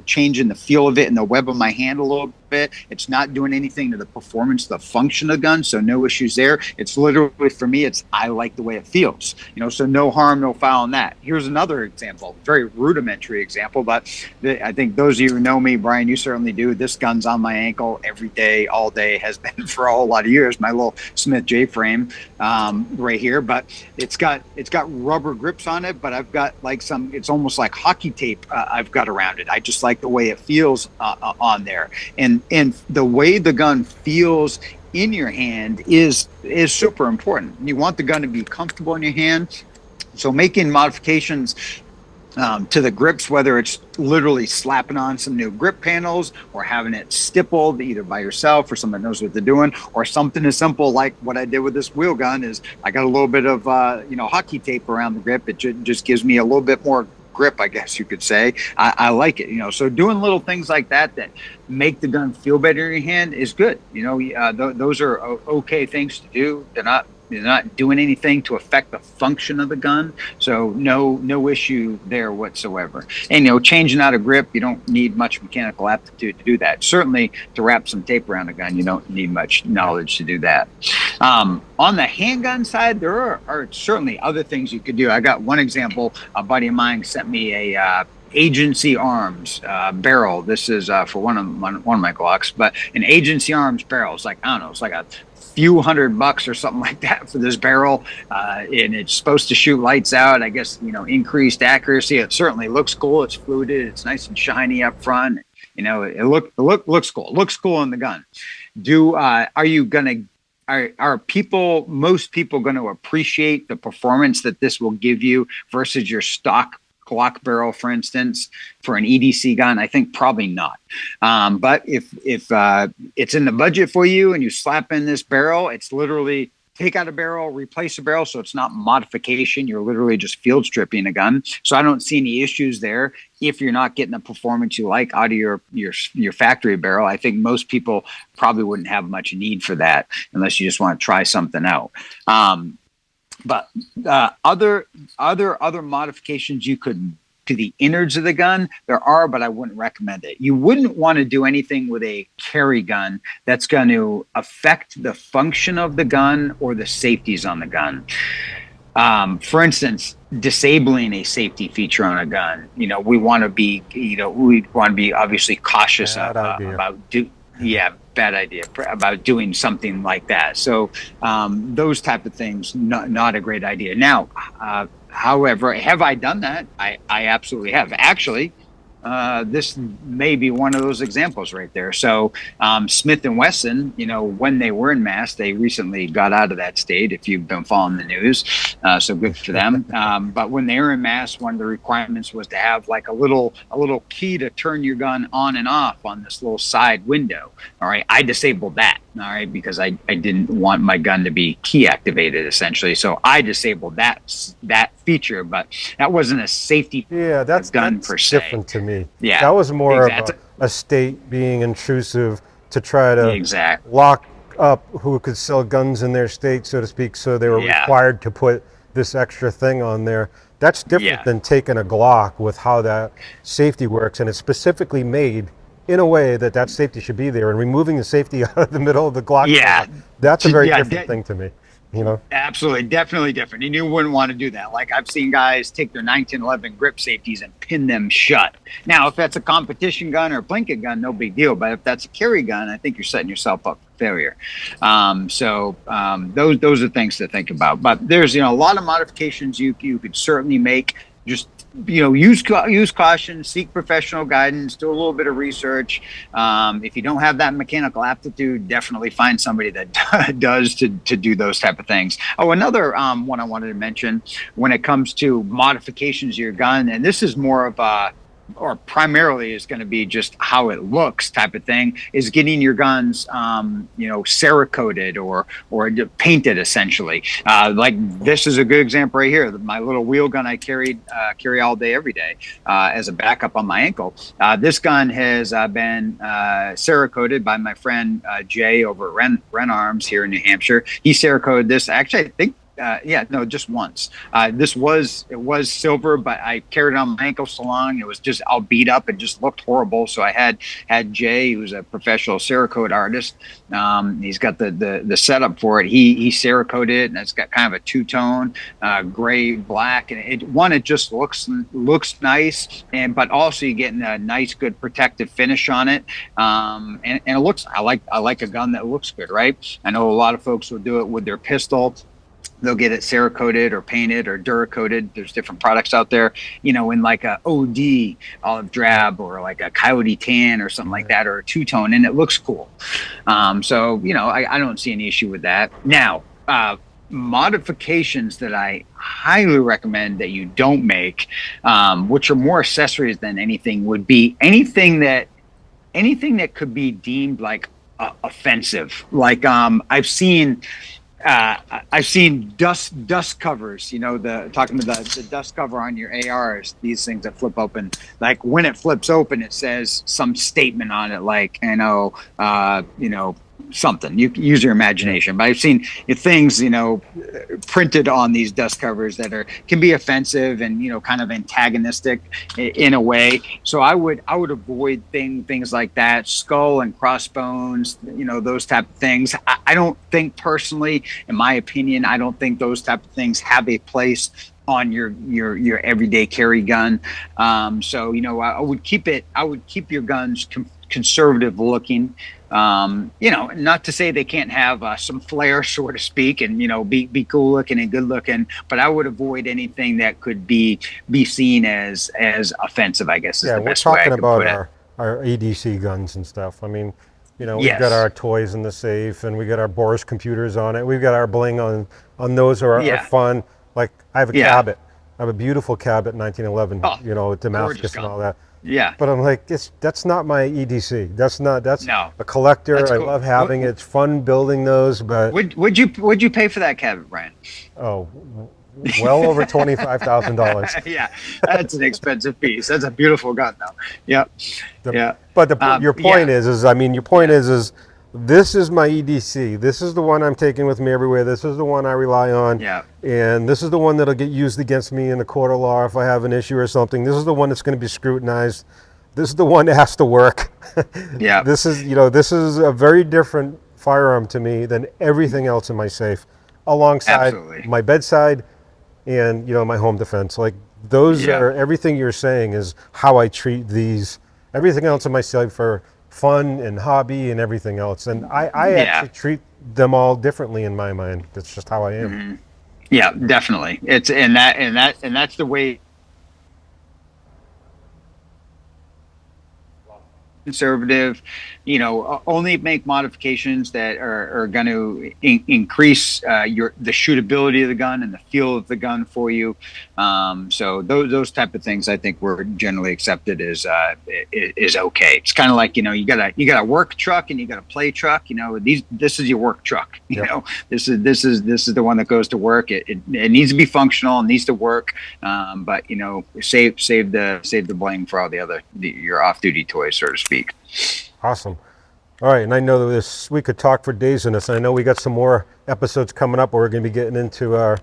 changing the feel of it and the web of my hand a little bit. It's not doing anything to the performance, the function of the gun, so no issues there. It's literally, for me, I like the way it feels. So no harm, no foul in that. Here's another example, very rudimentary example, but I think those of you who know me, Brian, you certainly do. This gun's on my ankle every day, all day, has been for a whole lot of years. My little Smith J frame right here, but it's got rubber grips on it, but I've got it's almost like hockey tape I've got around it. I just like the way it feels on there, and the way the gun feels in your hand is super important. You want the gun to be comfortable in your hand, so making modifications to the grips, whether it's literally slapping on some new grip panels or having it stippled either by yourself or someone knows what they're doing, or something as simple like what I did with this wheel gun is I got a little bit of hockey tape around the grip. It just gives me a little bit more grip, I guess you could say. I like it, so doing little things like that make the gun feel better in your hand is good. Those are okay things to do. They're not doing anything to affect the function of the gun, so no issue there whatsoever. And changing out a grip, you don't need much mechanical aptitude to do that. Certainly to wrap some tape around a gun, you don't need much knowledge to do that. On the handgun side, there are certainly other things you could do. I got one example. A buddy of mine sent me a Agency Arms barrel. This is for one of my Glocks, but an Agency Arms barrel. It's like, I don't know, it's like a few $100 or something like that for this barrel, and it's supposed to shoot lights out. I guess increased accuracy. It certainly looks cool. It's fluted. It's nice and shiny up front. It looks cool. It looks cool in the gun. Are most people going to appreciate the performance that this will give you versus your stock Glock barrel, for instance, for an EDC gun? I think probably not. But if it's in the budget for you and you slap in this barrel, it's literally take out a barrel, replace a barrel. So it's not modification. You're literally just field stripping a gun. So I don't see any issues there. If you're not getting the performance you like out of your factory barrel, I think most people probably wouldn't have much need for that unless you just want to try something out. But other modifications you could to the innards of the gun, there are, but I wouldn't recommend it. You wouldn't want to do anything with a carry gun that's going to affect the function of the gun or the safeties on the gun. For instance, disabling a safety feature on a gun. We want to be, obviously cautious bad idea about doing something like that. So those type of things, not a great idea. Now, however, have I done that? I absolutely have. Actually, this may be one of those examples right there. So Smith & Wesson, when they were in mass, they recently got out of that state, if you've been following the news. So good for them. But when they were in mass, one of the requirements was to have like a little key to turn your gun on and off on this little side window. All right. I disabled that. All right. Because I didn't want my gun to be key activated, essentially. So I disabled that feature, but that wasn't a safety that's per se. Different to me. Yeah, that was more of a state being intrusive to try to lock up who could sell guns in their state, so to speak. So they were required to put this extra thing on there. That's different than taking a Glock with how that safety works, and it's specifically made in a way that safety should be there, and removing the safety out of the middle of the Glock Yeah, chamber, that's a very yeah, different thing to me, you know? absolutely, definitely different. And you wouldn't want to do that. Like I've seen guys take their 1911 grip safeties and pin them shut. Now, if that's a competition gun or a blanket gun, no big deal. But if that's a carry gun, I think you're setting yourself up for failure. Those are things to think about. But there's a lot of modifications you could certainly make. Just use caution, seek professional guidance, do a little bit of research. If you don't have that mechanical aptitude, definitely find somebody that does to do those type of things. Oh, another one I wanted to mention when it comes to modifications of your gun, and this is more of a, or primarily is going to be just how it looks type of thing, is getting your guns, Cerakoted or painted essentially. Like this is a good example right here. My little wheel gun I carry all day, every day, as a backup on my ankle. This gun has been Cerakoted by my friend Jay over at Firearms here in New Hampshire. He Cerakoted this. Actually, I think. Just once. It was silver, but I carried it on my ankle so long, it was just all beat up. It just looked horrible. So I had Jay, who's a professional Cerakote artist. He's got the setup for it. He Cerakoted it, and it's got kind of a two-tone, gray, black, and it just looks nice, but also you're getting a nice, good protective finish on it. And it looks. I like a gun that looks good, right? I know a lot of folks will do it with their pistol. They'll get it Cerakoted or painted or Duracoated. There's different products out there, in like a OD olive drab or like a coyote tan or something like that, or a two-tone, and it looks cool. I don't see any issue with that. Now, modifications that I highly recommend that you don't make, which are more accessories than anything, would be anything that could be deemed like offensive. Like I've seen dust covers, talking about the dust cover on your ARs, these things that flip open. Like when it flips open, it says some statement on it, like, something. You can use your imagination. But I've seen things, printed on these dust covers that can be offensive and, kind of antagonistic in a way. So I would avoid things like that, skull and crossbones, those type of things. I don't think personally, in my opinion, I don't think those type of things have a place on your everyday carry gun. I would keep your guns conservative looking. Not to say they can't have some flair, so to speak, and be cool looking and good looking, but I would avoid anything that could be seen as offensive, I guess is the best way I could put it. We're talking about our ADC guns and stuff. I mean, we've got our toys in the safe, and we got our Boris computers on it. We've got our bling on those are fun. Like I have a Cabot. I have a beautiful Cabot 1911, with Damascus and all that. Yeah. But I'm like, that's not my EDC. That's no. a collector. That's I cool. love having it. It's fun building those, but would you pay for that Cabot, Brian? Oh, well over $25,000. Yeah, that's an expensive piece. That's a beautiful gun, though. Yeah. But your point is this is my EDC. This is the one I'm taking with me everywhere. This is the one I rely on. Yeah. And this is the one that'll get used against me in the court of law if I have an issue or something. This is the one that's going to be scrutinized. This is the one that has to work. Yeah. This is a very different firearm to me than everything else in my safe, alongside my bedside and my home defense. Like those are everything you're saying is how I treat these. Everything else in my safe for fun and hobby and everything else, and I actually treat them all differently in my mind. That's just how I am. Mm-hmm. Yeah, definitely. It's and that's the way. Conservative, only make modifications that are going to increase the shootability of the gun and the feel of the gun for you. So those type of things, I think, were generally accepted is okay. It's kind of like you got a work truck and you got a play truck. This is your work truck. This is the one that goes to work. It needs to be functional. It needs to work. But save the blame for all your off duty toys, so to speak. Awesome. All right, and I know that we could talk for days on this. I know we got some more episodes coming up where we're going to be getting into our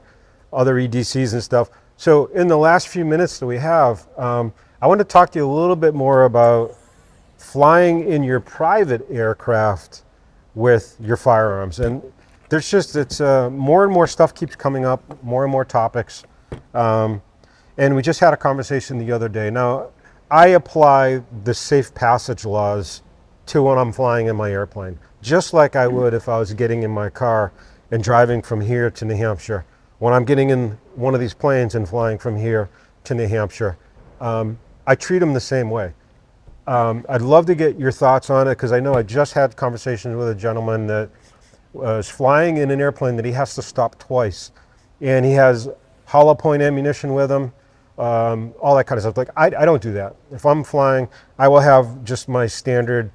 other EDCs and stuff. So in the last few minutes that we have, I want to talk to you a little bit more about flying in your private aircraft with your firearms. And there's just, it's more and more stuff keeps coming up, more and more topics. And we just had a conversation the other day. Now, I apply the safe passage laws to when I'm flying in my airplane, just like I would if I was getting in my car and driving from here to New Hampshire. When I'm getting in one of these planes and flying from here to New Hampshire, I treat them the same way. I'd love to get your thoughts on it, because I know I just had conversations with a gentleman that was flying in an airplane that he has to stop twice, and he has hollow point ammunition with him, all that kind of stuff. Like, I don't do that. If I'm flying, I will have just my standard,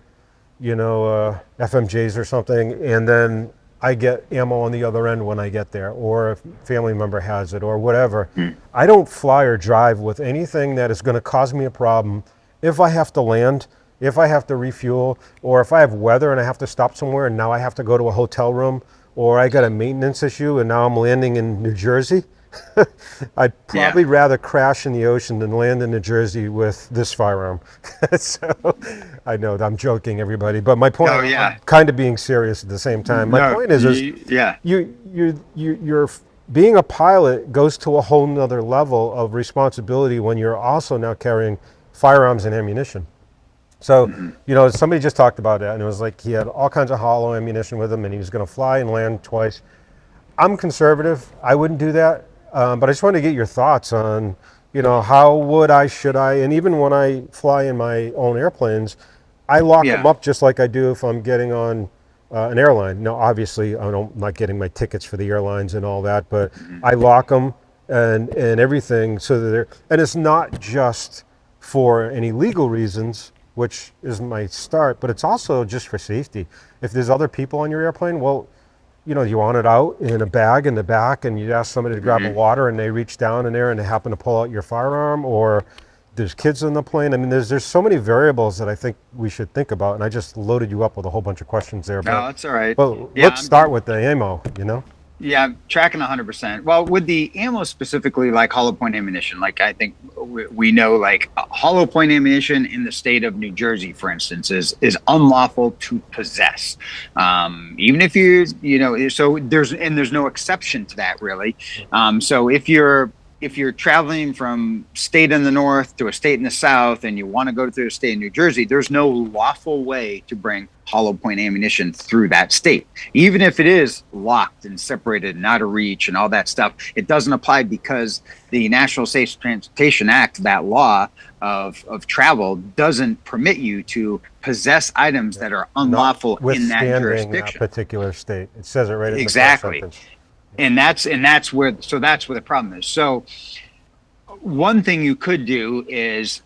FMJs or something, and then I get ammo on the other end when I get there, or if a family member has it or whatever. I don't fly or drive with anything that is going to cause me a problem if I have to land, if I have to refuel, or if I have weather and I have to stop somewhere and now I have to go to a hotel room, or I got a maintenance issue and now I'm landing in New Jersey. I'd probably rather crash in the ocean than land in New Jersey with this firearm. So I know I'm joking, everybody, but my point, I'm kind of being serious at the same time. My point is you're being a pilot goes to a whole nother level of responsibility when you're also now carrying firearms and ammunition. So, somebody just talked about that, and it was like he had all kinds of hollow ammunition with him, and he was going to fly and land twice. I'm conservative. I wouldn't do that. But I just wanted to get your thoughts on, how would I, should I, and even when I fly in my own airplanes, I lock them up just like I do if I'm getting on an airline. Now, obviously, I'm not getting my tickets for the airlines and all that, but I lock them and everything so that and it's not just for any legal reasons, which is my start, but it's also just for safety. If there's other people on your airplane, well, you want it out in a bag in the back, and you ask somebody to grab a water, and they reach down in there and they happen to pull out your firearm, or there's kids on the plane. I mean, there's so many variables that I think we should think about, and I just loaded you up with a whole bunch of questions there. No, that's all right. But let's start with the ammo, Yeah, I'm tracking 100%. Well, with the ammo specifically, like hollow point ammunition, like I think we know, like hollow point ammunition in the state of New Jersey, for instance, is unlawful to possess. Even if so there's no exception to that, really. So if you're traveling from state in the north to a state in the south and you want to go through a state in New Jersey, there's no lawful way to bring hollow point ammunition through that state. Even if it is locked and separated and out of reach and all that stuff, it doesn't apply because the National Safe Transportation Act, that law of travel, doesn't permit you to possess items that are unlawful in that jurisdiction. That particular state. It says it right in the first sentence. And that's where the problem is. So one thing you could do is,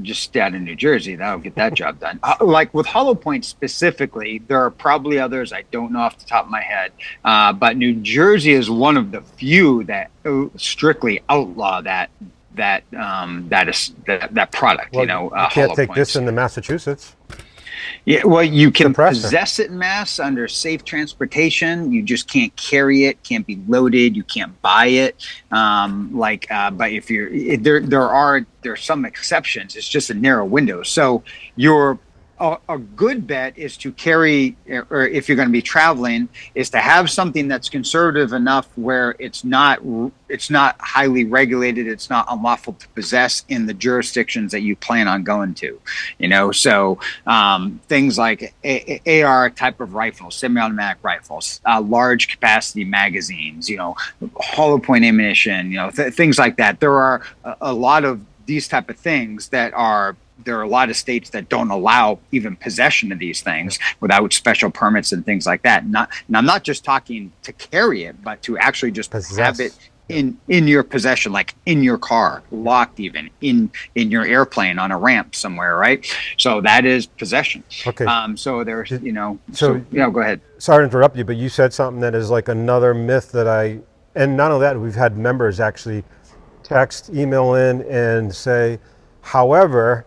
just stay out in New Jersey. That'll get that job done. Like with hollow point specifically, there are probably others I don't know off the top of my head. But New Jersey is one of the few that strictly outlaw that product. Well, you can't take this into Massachusetts. Yeah, well, you can possess it in mass under safe transportation. You just can't carry it, can't be loaded, you can't buy it. But if there's some exceptions. It's just a narrow window. So a good bet is to carry, or if you're going to be traveling, is to have something that's conservative enough where it's not highly regulated, it's not unlawful to possess in the jurisdictions that you plan on going to. So things like AR type of rifles, semi-automatic rifles, large capacity magazines, hollow point ammunition, things like that. There are a lot of these type of things there are a lot of states that don't allow even possession of these things without special permits and things like that. And I'm not just talking to carry it, but to actually just have it in your possession, like in your car, locked even, in your airplane on a ramp somewhere, right? So that is possession. Okay. So there's, go ahead. Sorry to interrupt you, but you said something that is like another myth and none of that, we've had members actually text, email in and say, however,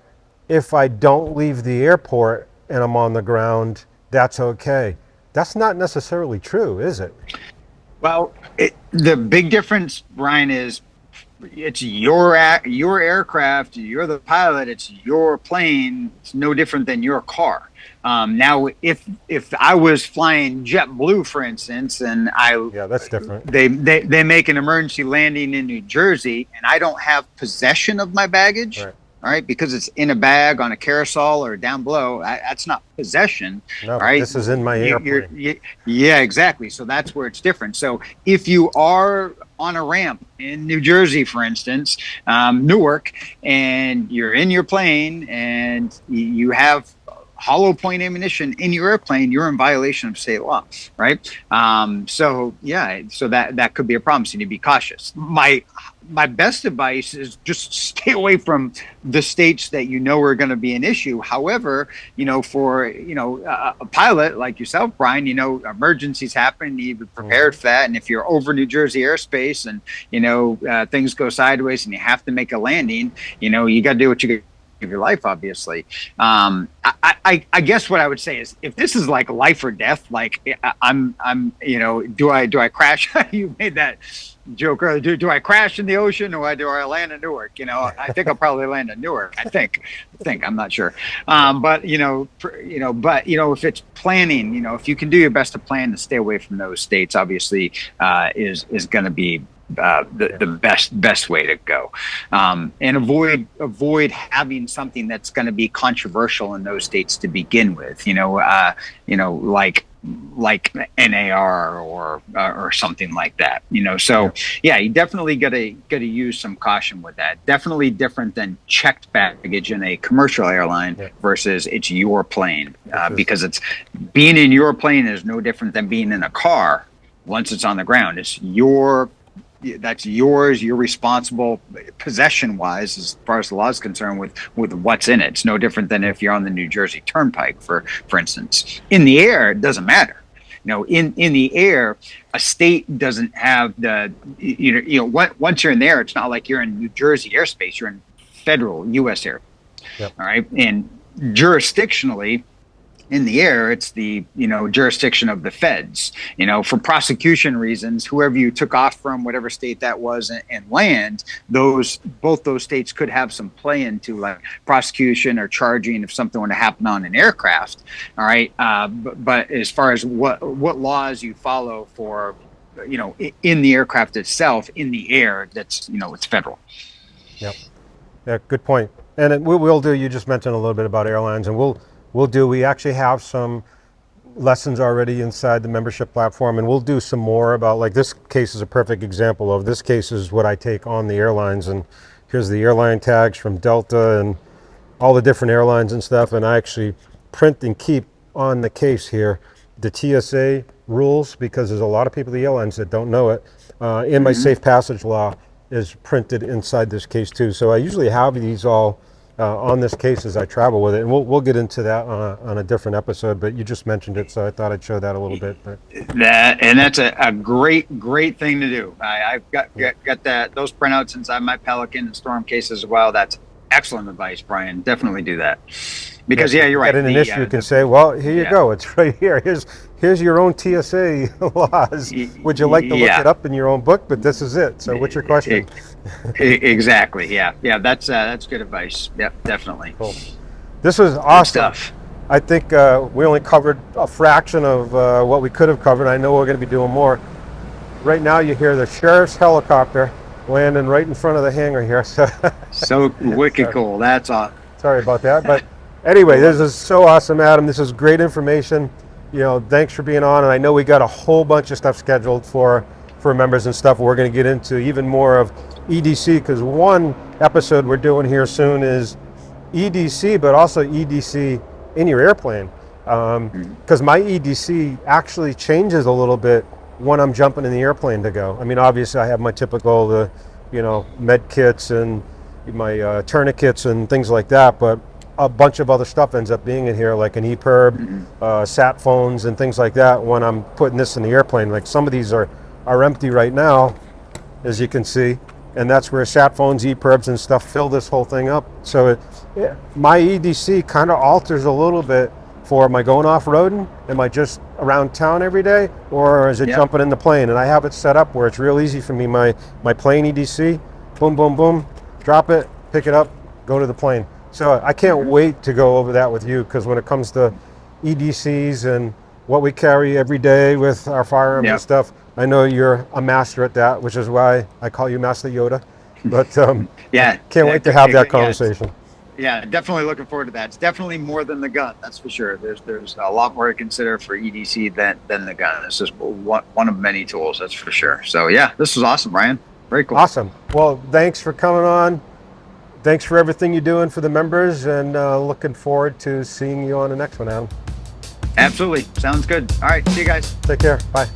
if I don't leave the airport and I'm on the ground, that's okay. That's not necessarily true, is it? Well, the big difference, Brian, is it's your aircraft, you're the pilot, it's your plane. It's no different than your car. Now, if I was flying JetBlue, for instance, and Yeah, that's different. they make an emergency landing in New Jersey, and I don't have possession of my baggage, Right. all right, because it's in a bag on a carousel or down below, that's not possession, No, right? this is in my airplane. Yeah, exactly. So that's where it's different. So if you are on a ramp in New Jersey, for instance, Newark, and you're in your plane and you have hollow point ammunition in your airplane, you're in violation of state law, right? So that could be a problem. So you need to be cautious. My best advice is just stay away from the states that you know are going to be an issue. However, for a pilot like yourself, Brian, emergencies happen. You need to be prepared for that. And if you're over New Jersey airspace and things go sideways and you have to make a landing, you got to do what you of your life, obviously. I guess what I would say is, if this is like life or death, like I'm do I crash? You made that joke earlier. Do I crash in the ocean, or do I land in Newark? I think I'll probably land in Newark. I think I'm not sure. But if it's planning, if you can do your best to plan to stay away from those states, obviously, is going to be the best way to go, and avoid having something that's going to be controversial in those states to begin with. Like an AR or something like that. So yeah, you definitely got to use some caution with that. Definitely different than checked baggage in a commercial airline versus it's your plane, because it's being in your plane is no different than being in a car. Once it's on the ground, that's yours. You're responsible possession-wise, as far as the law is concerned, with what's in it. It's no different than if you're on the New Jersey Turnpike, for instance. In the air, it doesn't matter. In the air, a state doesn't have the once you're in there, it's not like you're in New Jersey airspace. You're in federal U.S. air. Yep. All right, and jurisdictionally, in the air, it's the jurisdiction of the feds. For prosecution reasons, whoever you took off from, whatever state that was, and land, both those states could have some play into like prosecution or charging if something were to happen on an aircraft. All right, but as far as what laws you follow for, in the aircraft itself, in the air, that's it's federal. Yep. Yeah, good point. And we'll do. You just mentioned a little bit about airlines, and we actually have some lessons already inside the membership platform, and we'll do some more about, like, this case is a perfect example of this case is what I take on the airlines, and here's the airline tags from Delta and all the different airlines and stuff, and I actually print and keep on the case here the TSA rules, because there's a lot of people at the airlines that don't know it. In my safe passage law is printed inside this case too. So I usually have these all on this case as I travel with it, and we'll get into that on a different episode. But you just mentioned it, so I thought I'd show that a little bit. But that's a great thing to do. I've got those printouts inside my Pelican and Storm case as well. That's excellent advice, Brian. Definitely do that. Because you're right. At an issue, you can say, well, here you go. It's right here. Here's your own TSA laws. Would you like to look it up in your own book? But this is it. So what's your question? Exactly. Yeah. That's good advice. Yep, definitely. Cool. This was awesome. Good stuff. I think we only covered a fraction of what we could have covered. I know we're going to be doing more. Right now you hear the sheriff's helicopter landing right in front of the hangar here. So wicked cool. That's awesome. Sorry about that. But anyway, this is so awesome, Adam. This is great information. Thanks for being on. And I know we got a whole bunch of stuff scheduled for members and stuff. We're going to get into even more of EDC, because one episode we're doing here soon is EDC, but also EDC in your airplane. Because my EDC actually changes a little bit when I'm jumping in the airplane to go. I mean, obviously I have my typical, med kits and my tourniquets and things like that, but a bunch of other stuff ends up being in here, like an EPIRB, sat phones and things like that when I'm putting this in the airplane. Like some of these are empty right now, as you can see, and that's where sat phones, EPIRBs and stuff fill this whole thing up. So my EDC kind of alters a little bit for, am I going off-roading? Am I just around town every day? Or is it jumping in the plane? And I have it set up where it's real easy for me. My plane EDC boom, boom, boom, drop it, pick it up, go to the plane. So I can't wait to go over that with you, because when it comes to EDCs and what we carry every day with our firearms and stuff, I know you're a master at that, which is why I call you Master Yoda. But Yeah, I can't wait to have that conversation. Yeah, definitely looking forward to that. It's definitely more than the gun, that's for sure. There's a lot more to consider for EDC than the gun. This is one of many tools, that's for sure. So yeah, this was awesome, Ryan. Very cool. Awesome. Well, thanks for coming on. Thanks for everything you're doing for the members, and looking forward to seeing you on the next one, Adam. Absolutely. Sounds good. All right. See you guys. Take care. Bye.